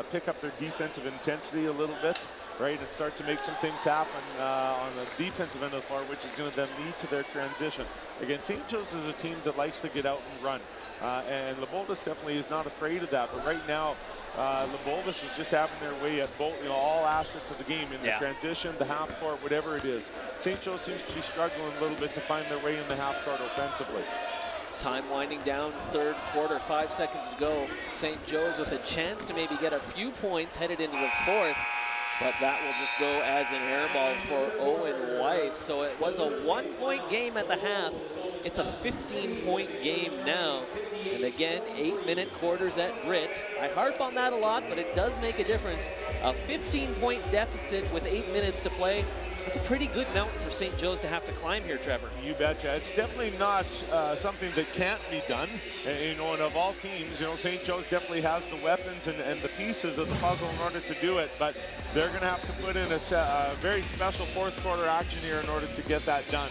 pick up their defensive intensity a little bit, right, and start to make some things happen on the defensive end of the floor, which is going to then lead to their transition. Again, St. Joe's is a team that likes to get out and run, and LeBoldus definitely is not afraid of that. But right now, LeBoldus is just having their way at both, you know, all aspects of the game, in the transition, the half court, whatever it is. St. Joe seems to be struggling a little bit to find their way in the half court offensively. Time winding down, third quarter, 5 seconds to go. St. Joe's with a chance to maybe get a few points headed into the fourth, but that will just go as an air ball for Owen Weiss. So it was a 1-point game at the half. It's a 15-point game now. And again, 8-minute quarters at BRIT. I harp on that a lot, but it does make a difference. A 15-point deficit with 8 minutes to play. That's a pretty good mountain for St. Joe's to have to climb here, Trevor. You betcha. It's definitely not something that can't be done. And, you know, and of all teams, you know, St. Joe's definitely has the weapons and the pieces of the puzzle in order to do it. But they're going to have to put in a very special fourth quarter action here in order to get that done.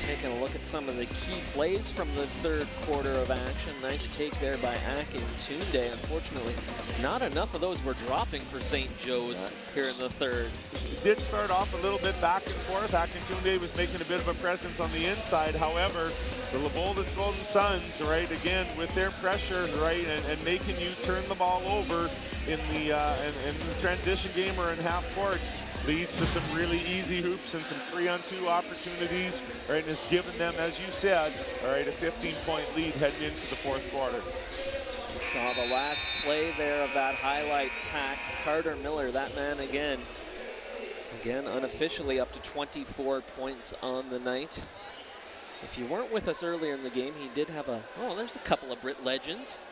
Taking a look at some of the key plays from the third quarter of action. Nice take there by Akintunde. Unfortunately, not enough of those were dropping for St. Joe's here in the third. It did start off a little bit back and forth. Akintunde was making a bit of a presence on the inside. However, the LeBoldus Golden Suns, right, again, with their pressure, right, and making you turn the ball over in the transition game or in half court, leads to some really easy hoops and some 3-on-2 opportunities, right? And it's given them, as you said, all right, a 15-point lead heading into the fourth quarter. You saw the last play there of that highlight pack. Carter Miller, that man again unofficially up to 24 points on the night. If you weren't with us earlier in the game, he did have there's a couple of BRIT legends.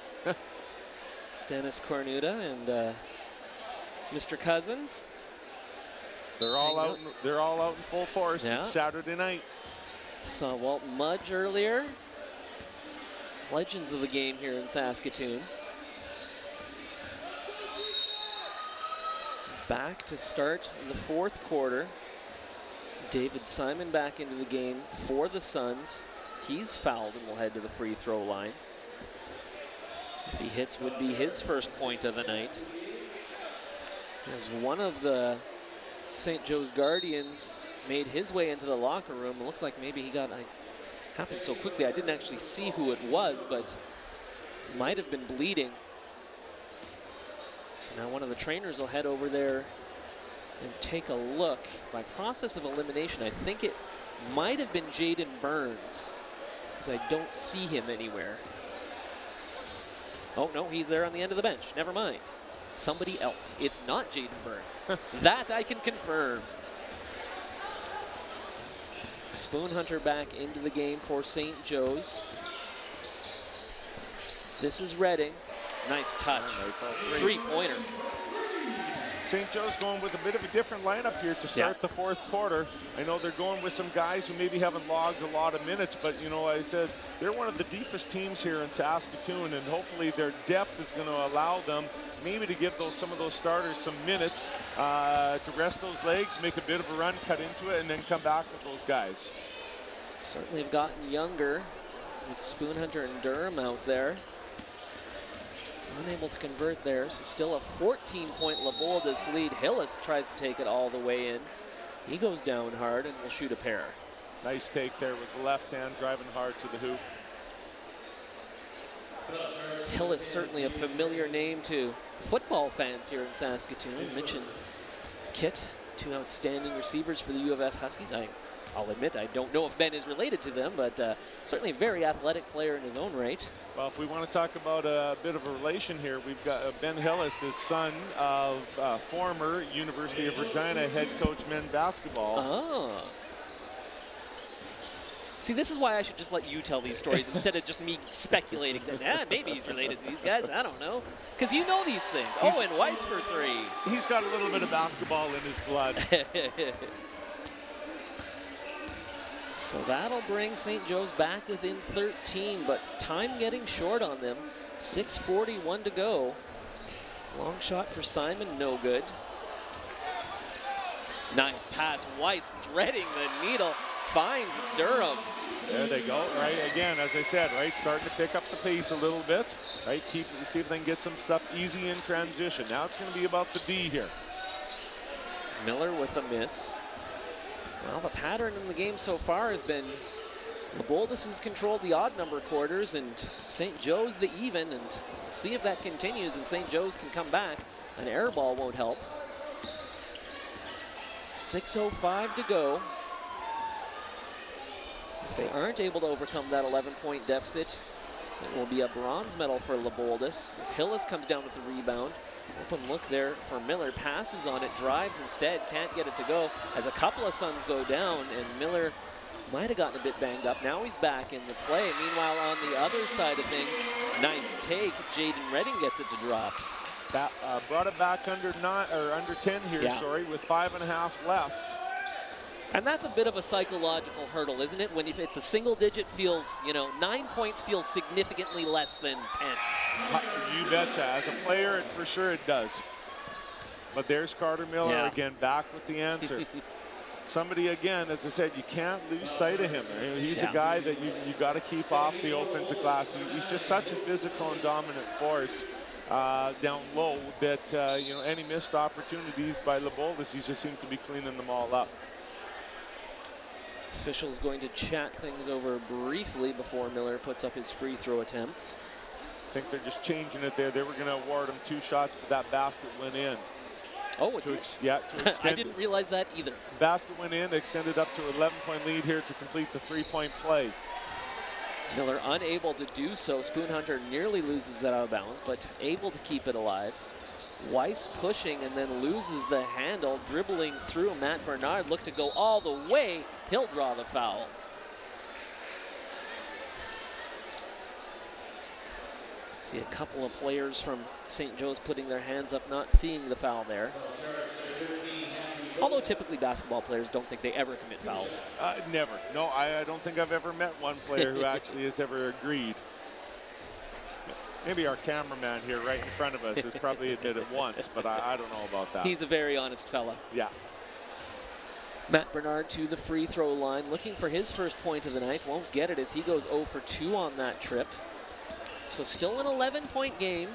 Dennis Cornuda and Mr. Cousins. They're all out in full force. Yeah. It's Saturday night. Saw Walt Mudge earlier. Legends of the game here in Saskatoon. Back to start the fourth quarter. David Simon back into the game for the Suns. He's fouled and will head to the free throw line. If he hits, would be his first point of the night. As one of the St. Joe's Guardians made his way into the locker room. It looked like maybe he got, happened so quickly, I didn't actually see who it was, but might have been bleeding. So now one of the trainers will head over there and take a look. By process of elimination, I think it might have been Jaden Burns, because I don't see him anywhere. Oh, no, he's there on the end of the bench. Never mind. Somebody else. It's not Jaden Burns. That I can confirm. Spoon Hunter back into the game for St. Joe's. This is Redding. Nice touch. Three-pointer. St. Joe's going with a bit of a different lineup here to start the fourth quarter. I know they're going with some guys who maybe haven't logged a lot of minutes, but you know, I said they're one of the deepest teams here in Saskatoon, and hopefully their depth is going to allow them maybe to give some of those starters some minutes to rest those legs, make a bit of a run, cut into it, and then come back with those guys. Certainly have gotten younger with Spoon Hunter and Durham out there. Unable to convert there, so still a 14-point LeBoldus lead. Hillis tries to take it all the way in. He goes down hard and will shoot a pair. Nice take there with the left hand, driving hard to the hoop. Hillis certainly a familiar name to football fans here in Saskatoon. I mentioned Kit, two outstanding receivers for the U of S Huskies. I'll admit I don't know if Ben is related to them, but certainly a very athletic player in his own right. Well, if we want to talk about a bit of a relation here, we've got Ben Hillis, is son of former University of Regina head coach men's basketball. Oh. See, this is why I should just let you tell these stories instead of just me speculating that maybe he's related to these guys. I don't know. Because you know these things. And Weiss for three. He's got a little bit of basketball in his blood. So that'll bring St. Joe's back within 13, but time getting short on them. 6:41 to go. Long shot for Simon, no good. Nice pass, Weiss threading the needle, finds Durham. There they go, right? Again, as I said, right, starting to pick up the pace a little bit, right? See if they can get some stuff easy in transition. Now it's going to be about the D here. Miller with a miss. Well, the pattern in the game so far has been LeBoldus has controlled the odd number quarters and St. Joe's the even, and see if that continues and St. Joe's can come back. An air ball won't help. 6:05 to go. If they aren't able to overcome that 11-point deficit, it will be a bronze medal for LeBoldus as Hillis comes down with the rebound. Open look there for Miller, passes on it, drives instead, can't get it to go as a couple of Suns go down, and Miller might have gotten a bit banged up. Now he's back in the play. Meanwhile, on the other side of things, nice take. Jaden Redding gets it to drop. That, brought it back under 10 here, Yeah. sorry, with 5.5 left. And that's a bit of a psychological hurdle, isn't it? When if it's a single digit feels, 9 points feels significantly less than 10. You betcha. As a player, for sure it does. But there's Carter Miller again, back with the answer. Somebody, again, as I said, you can't lose sight of him. He's a guy that you got to keep off the offensive glass. He's just such a physical and dominant force down low that, any missed opportunities by LeBoldus, he just seems to be cleaning them all up. Officials going to chat things over briefly before Miller puts up his free throw attempts. I think they're just changing it there. They were going to award him 2 shots, but that basket went in. Oh, to extend. I didn't realize that either. Basket went in, extended up to an 11-point lead here to complete the 3-point play. Miller unable to do so. Spoon Hunter nearly loses it out of bounds, but able to keep it alive. Weiss pushing and then loses the handle, dribbling through. Matt Bernard looked to go all the way. He'll draw the foul. See a couple of players from St. Joe's putting their hands up, not seeing the foul there. Although typically basketball players don't think they ever commit fouls. Never. No, I don't think I've ever met one player who actually has ever agreed. Maybe our cameraman here right in front of us has probably admitted once, but I don't know about that. He's a very honest fella. Yeah. Matt Bernard to the free throw line, looking for his first point of the night. Won't get it as he goes 0 for 2 on that trip. So still an 11-point game.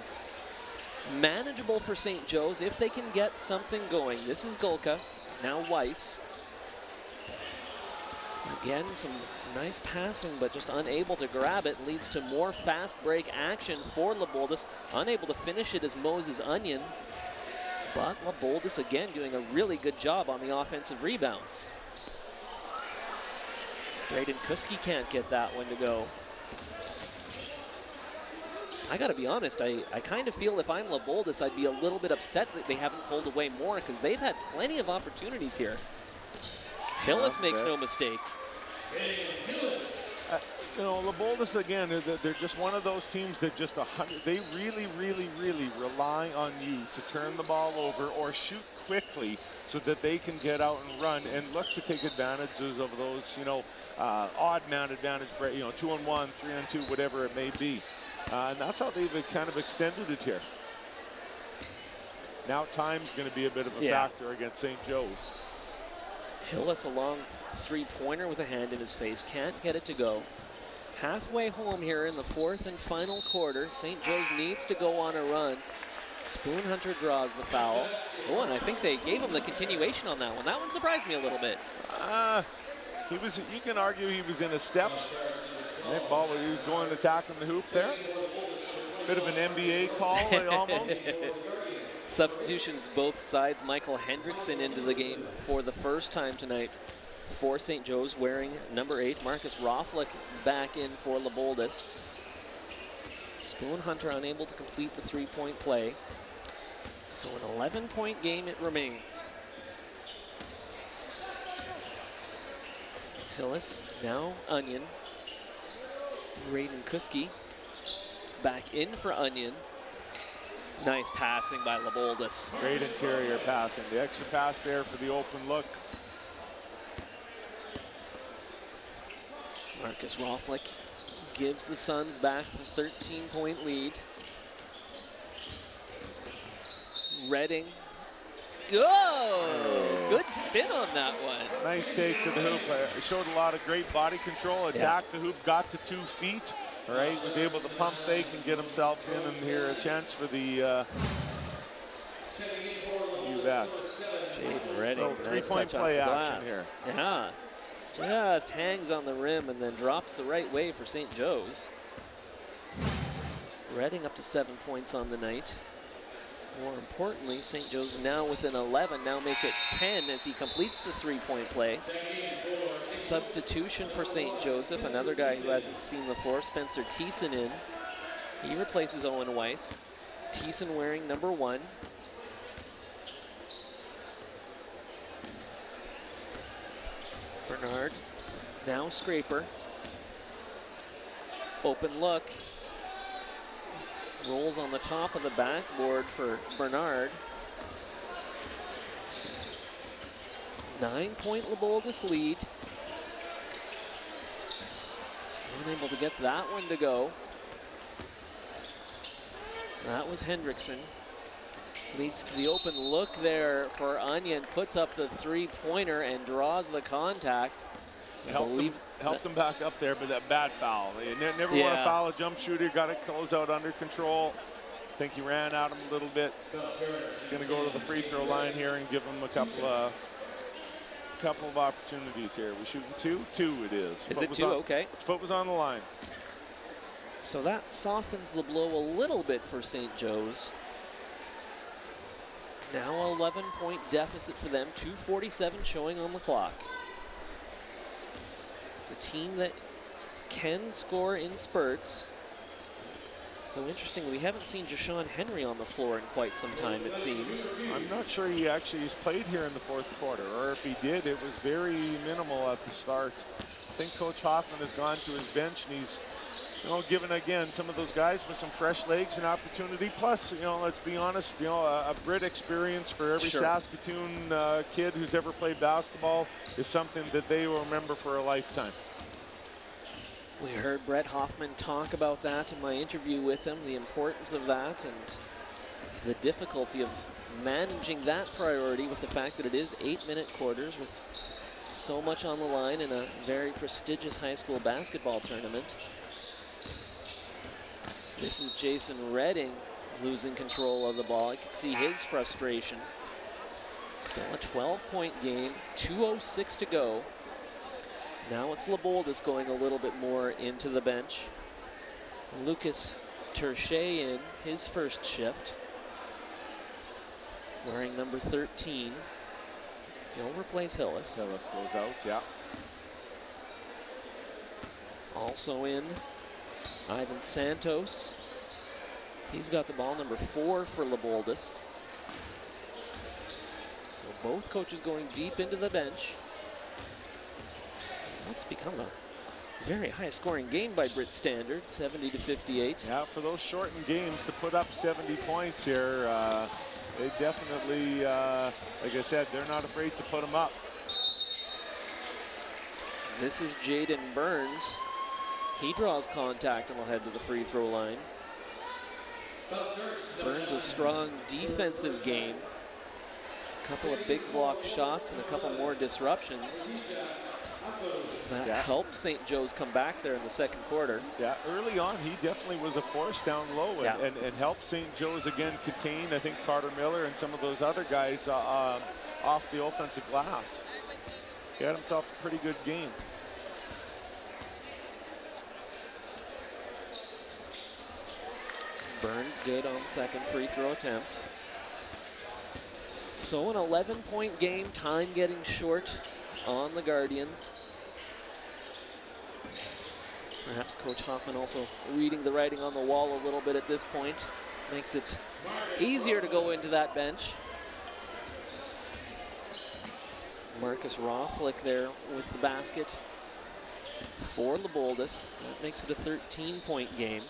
Manageable for St. Joe's if they can get something going. This is Golka, now Weiss. Again, some nice passing, but just unable to grab it. Leads to more fast break action for LeBoldus. Unable to finish it as Moses Onion. But LeBoldus again doing a really good job on the offensive rebounds. Braden Kuski can't get that one to go. I gotta be honest, I kind of feel if I'm LeBoldus, I'd be a little bit upset that they haven't pulled away more because they've had plenty of opportunities here. Hillis makes no mistake. LeBoldus, again, they're just one of those teams that just they really, really, really rely on you to turn the ball over or shoot quickly so that they can get out and run and look to take advantages of those, odd man advantage, 2-on-1, 3-on-2, whatever it may be. And that's how they've kind of extended it here. Now time's going to be a bit of a factor against St. Joe's. Hillis a long three-pointer with a hand in his face. Can't get it to go. Halfway home here in the 4th and final quarter. St. Joe's needs to go on a run. Spoon Hunter draws the foul. Oh, and I think they gave him the continuation on that one. That one surprised me a little bit. You can argue he was in his steps. That ball, he was going attacking the hoop there. Bit of an NBA call, almost. Substitutions both sides. Michael Hendrickson into the game for the first time tonight for St. Joe's, wearing number 8. Marcus Rothlick back in for LeBoldus. Spoon Hunter unable to complete the 3-point play. So an 11-point game it remains. Hillis, now Onion. Braden Kuski back in for Onion. Nice passing by LeBoldus. Great interior passing. The extra pass there for the open look. Marcus Rothlick gives the Suns back the 13-point lead. Redding. Oh, good spin on that one. Nice take to the hoop. Showed a lot of great body control. Attacked the hoop, got to 2 feet. All right, was able to pump fake and get himself in, and here a chance for the you bet. Jaden Redding, nice 3-point touch play off the action glass. here. Yeah, just hangs on the rim and then drops the right way for St. Joe's. Redding up to 7 points on the night. More importantly, St. Joe's now within 11, now make it 10 as he completes the 3-point play. Substitution for St. Joseph, another guy who hasn't seen the floor, Spencer Thiessen in. He replaces Owen Weiss. Thiessen wearing number 1. Bernard, now Scraper. Open look. Rolls on the top of the backboard for Bernard. 9-point LeBoldus lead. Unable to get that one to go. That was Hendrickson. Leads to the open look there for Onion. Puts up the 3-pointer and draws the contact. Helped him back up there, but that bad foul. You never want to foul a jump shooter. Got to close out under control. I think he ran at him a little bit. He's going to go to the free throw line here and give him a couple of opportunities here. We shooting 2? 2 it is. Is it 2? Okay. Foot was on the line. So that softens the blow a little bit for St. Joe's. Now 11-point deficit for them. 2:47 showing on the clock. It's a team that can score in spurts. Though interestingly, we haven't seen Jashawn Henry on the floor in quite some time, it seems. I'm not sure he actually has played here in the 4th quarter, or if he did, it was very minimal at the start. I think Coach Hoffman has gone to his bench, and he's given again some of those guys with some fresh legs and opportunity. Plus, let's be honest, a BRIT experience for every Saskatoon kid who's ever played basketball is something that they will remember for a lifetime. We heard Brett Hoffman talk about that in my interview with him, the importance of that and the difficulty of managing that priority with the fact that it is 8-minute quarters with so much on the line in a very prestigious high school basketball tournament. This is Jason Redding losing control of the ball. I can see his frustration. Still a 12-point game, 2:06 to go. Now it's LeBoldus going a little bit more into the bench. Lucas Terche in his first shift. Wearing number 13. He overplays Hillis. Hillis goes out, yeah. Also in Ivan Santos. He's got the ball, number 4 for LeBoldus. So both coaches going deep into the bench. It's become a very high-scoring game by BRIT standards, 70-58. Yeah, for those shortened games to put up 70 points here, they definitely, like I said, they're not afraid to put them up. This is Jaden Burns. He draws contact and will head to the free throw line. Burns a strong defensive game. A couple of big block shots and a couple more disruptions. That helped St. Joe's come back there in the 2nd quarter. Yeah, early on, he definitely was a force down low and helped St. Joe's again contain, I think, Carter Miller and some of those other guys off the offensive glass. He had himself a pretty good game. Burns good on 2nd free throw attempt. So an 11-point game, time getting short on the Guardians. Perhaps Coach Hoffman also reading the writing on the wall a little bit at this point. Makes it easier to go into that bench. Marcus Rothlick there with the basket for LeBoldus. That makes it a 13-point game.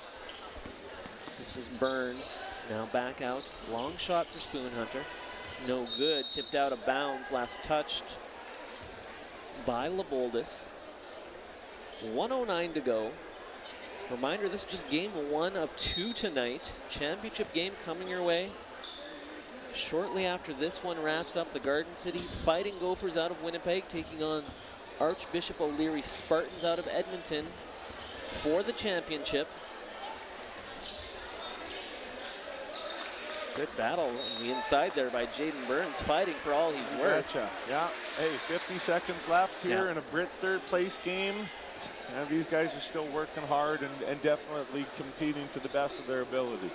This is Burns, now back out. Long shot for Spoonhunter. No good, tipped out of bounds, last touched by LeBoldus. 1:09 to go. Reminder, this is just game 1 of 2 tonight. Championship game coming your way. Shortly after this one wraps up, the Garden City Fighting Gophers out of Winnipeg taking on Archbishop O'Leary Spartans out of Edmonton for the championship. Good battle on the inside there by Jaden Burns, fighting for all he's worth. Gotcha. Yeah, hey, 50 seconds left here in a BRIT third place game. And these guys are still working hard and definitely competing to the best of their ability.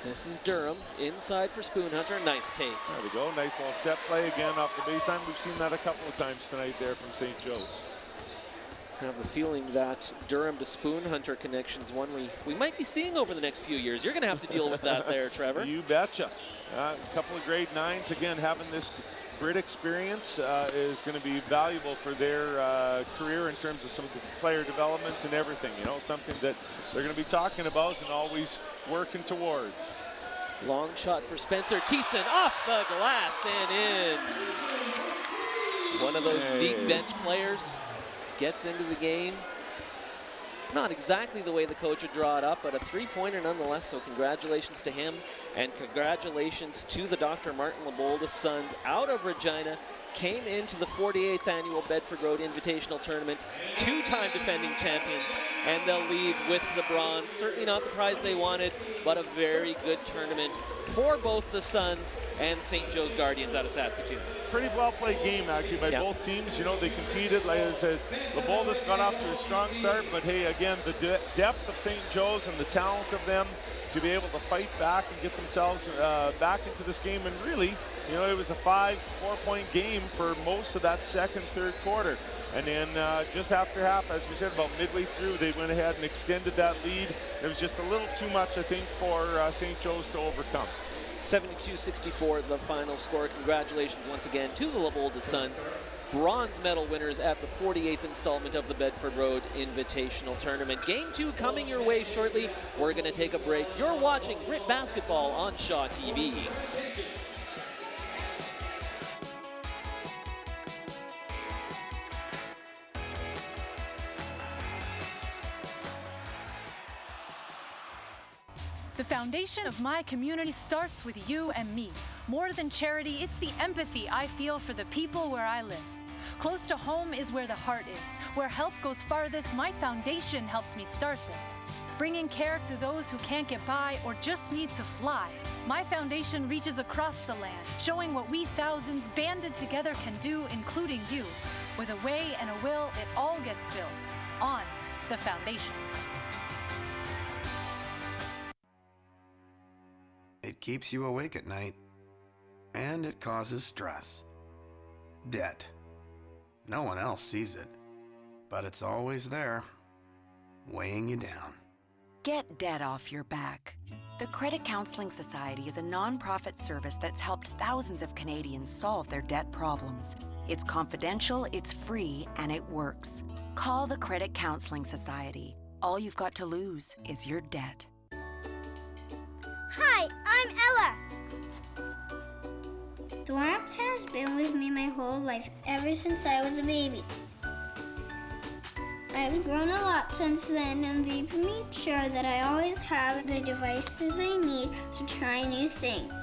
This is Durham, inside for Spoonhunter, nice take. There we go, nice little set play again off the baseline. We've seen that a couple of times tonight there from St. Joe's. I have a feeling that Durham to Spoonhunter connection's one we might be seeing over the next few years. You're going to have to deal with that there, Trevor. You betcha. A couple of grade 9s. Again, having this BRIT experience is going to be valuable for their career in terms of some player development and everything. You know, something that they're going to be talking about and always working towards. Long shot for Spencer Thiessen, off the glass and in. One of those deep bench players gets into the game. Not exactly the way the coach would draw it up, but a three-pointer nonetheless, so congratulations to him, and congratulations to the Dr. Martin LeBoldus Sons out of Regina. Came into the 48th annual Bedford Road Invitational Tournament, 2-time defending champions, and they'll leave with the bronze. Certainly not the prize they wanted, but a very good tournament for both the Sons and St. Joe's Guardians out of Saskatoon. Pretty well played game actually by both teams. You know, they competed. Like I said, LeBoldus got off to a strong start, but hey, again, the depth of St. Joe's and the talent of them to be able to fight back and get themselves back into this game. And really, you know, it was a 4-point game for most of that second, third quarter. And then just after half, as we said, about midway through, they went ahead and extended that lead. It was just a little too much, I think, for St. Joe's to overcome. 72-64, the final score. Congratulations once again to the LeBoldus Sons, bronze medal winners at the 48th installment of the Bedford Road Invitational Tournament. Game 2 coming your way shortly. We're going to take a break. You're watching BRIT Basketball on Shaw TV. The foundation of my community starts with you and me. More than charity, it's the empathy I feel for the people where I live. Close to home is where the heart is. Where help goes farthest, my foundation helps me start this. Bringing care to those who can't get by or just need to fly. My foundation reaches across the land, showing what we thousands banded together can do, including you. With a way and a will, it all gets built on the foundation. It keeps you awake at night, and it causes stress. Debt. No one else sees it, but it's always there, weighing you down. Get debt off your back. The Credit Counseling Society is a non-profit service that's helped thousands of Canadians solve their debt problems. It's confidential, it's free, and it works. Call the Credit Counseling Society. All you've got to lose is your debt. Hi, I'm Ella. The Warmth has been with me my whole life, ever since I was a baby. I've grown a lot since then, and they've made sure that I always have the devices I need to try new things.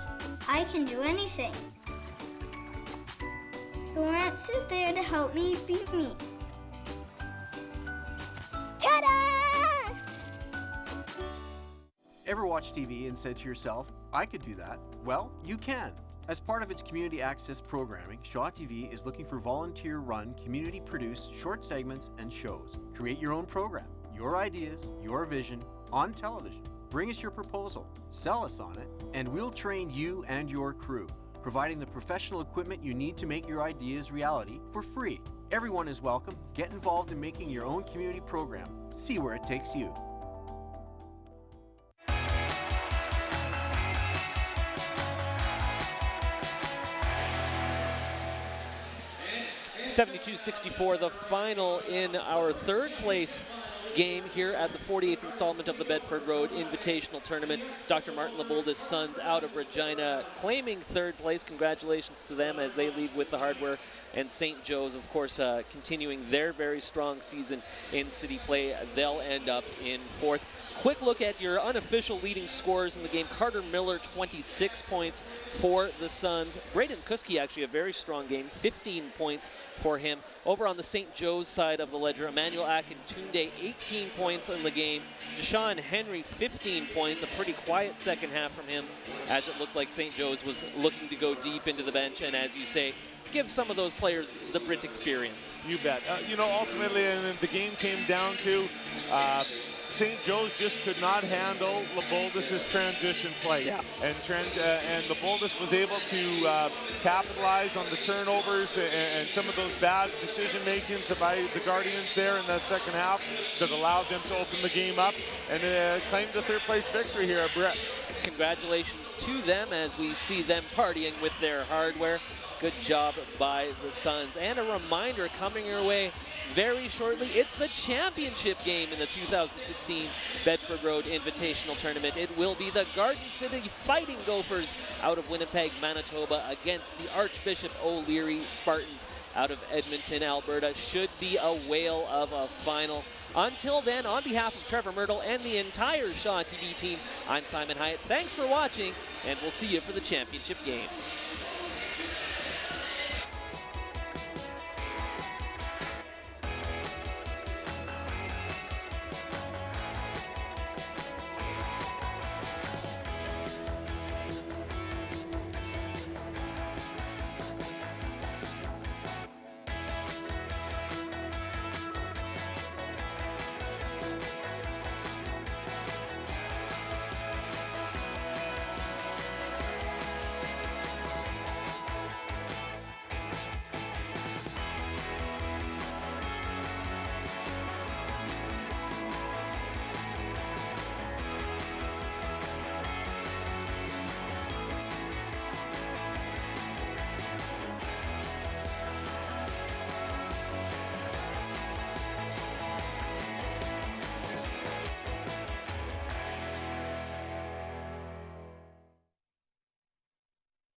I can do anything. The Warmth is there to help me be me. Ta-da! Ever watch TV and said to yourself, I could do that? Well, you can. As part of its community access programming, Shaw TV is looking for volunteer-run, community-produced short segments and shows. Create your own program, your ideas, your vision, on television. Bring us your proposal, sell us on it, and we'll train you and your crew, providing the professional equipment you need to make your ideas reality for free. Everyone is welcome. Get involved in making your own community program. See where it takes you. 72-64, the final in our third place game here at the 48th installment of the Bedford Road Invitational Tournament. Dr. Martin LeBoldus' sons out of Regina claiming third place. Congratulations to them as they leave with the hardware. And St. Joe's, of course, continuing their very strong season in city play. They'll end up in fourth. Quick look at your unofficial leading scorers in the game. Carter Miller, 26 points for the Suns. Braden Kuski, actually a very strong game, 15 points for him. Over on the St. Joe's side of the ledger, Emmanuel Akintunde, 18 points in the game. Deshaun Henry, 15 points, a pretty quiet second half from him, as it looked like St. Joe's was looking to go deep into the bench, and as you say, give some of those players the BRIT experience. You bet. You know, ultimately, and the game came down to St. Joe's just could not handle LeBoldus' transition play. Yeah. And LeBoldus was able to capitalize on the turnovers and some of those bad decision makings by the Guardians there in that second half that allowed them to open the game up and claim the third place victory here at BRIT. Congratulations to them as we see them partying with their hardware. Good job by the Suns. And a reminder coming your way very shortly, it's the championship game in the 2016 Bedford Road Invitational Tournament. It will be the Garden City Fighting Gophers out of Winnipeg, Manitoba against the Archbishop O'Leary Spartans out of Edmonton, Alberta. Should be a whale of a final. Until then, on behalf of Trevor Myrtle and the entire Shaw TV team, I'm Simon Hyatt. Thanks for watching, and we'll see you for the championship game.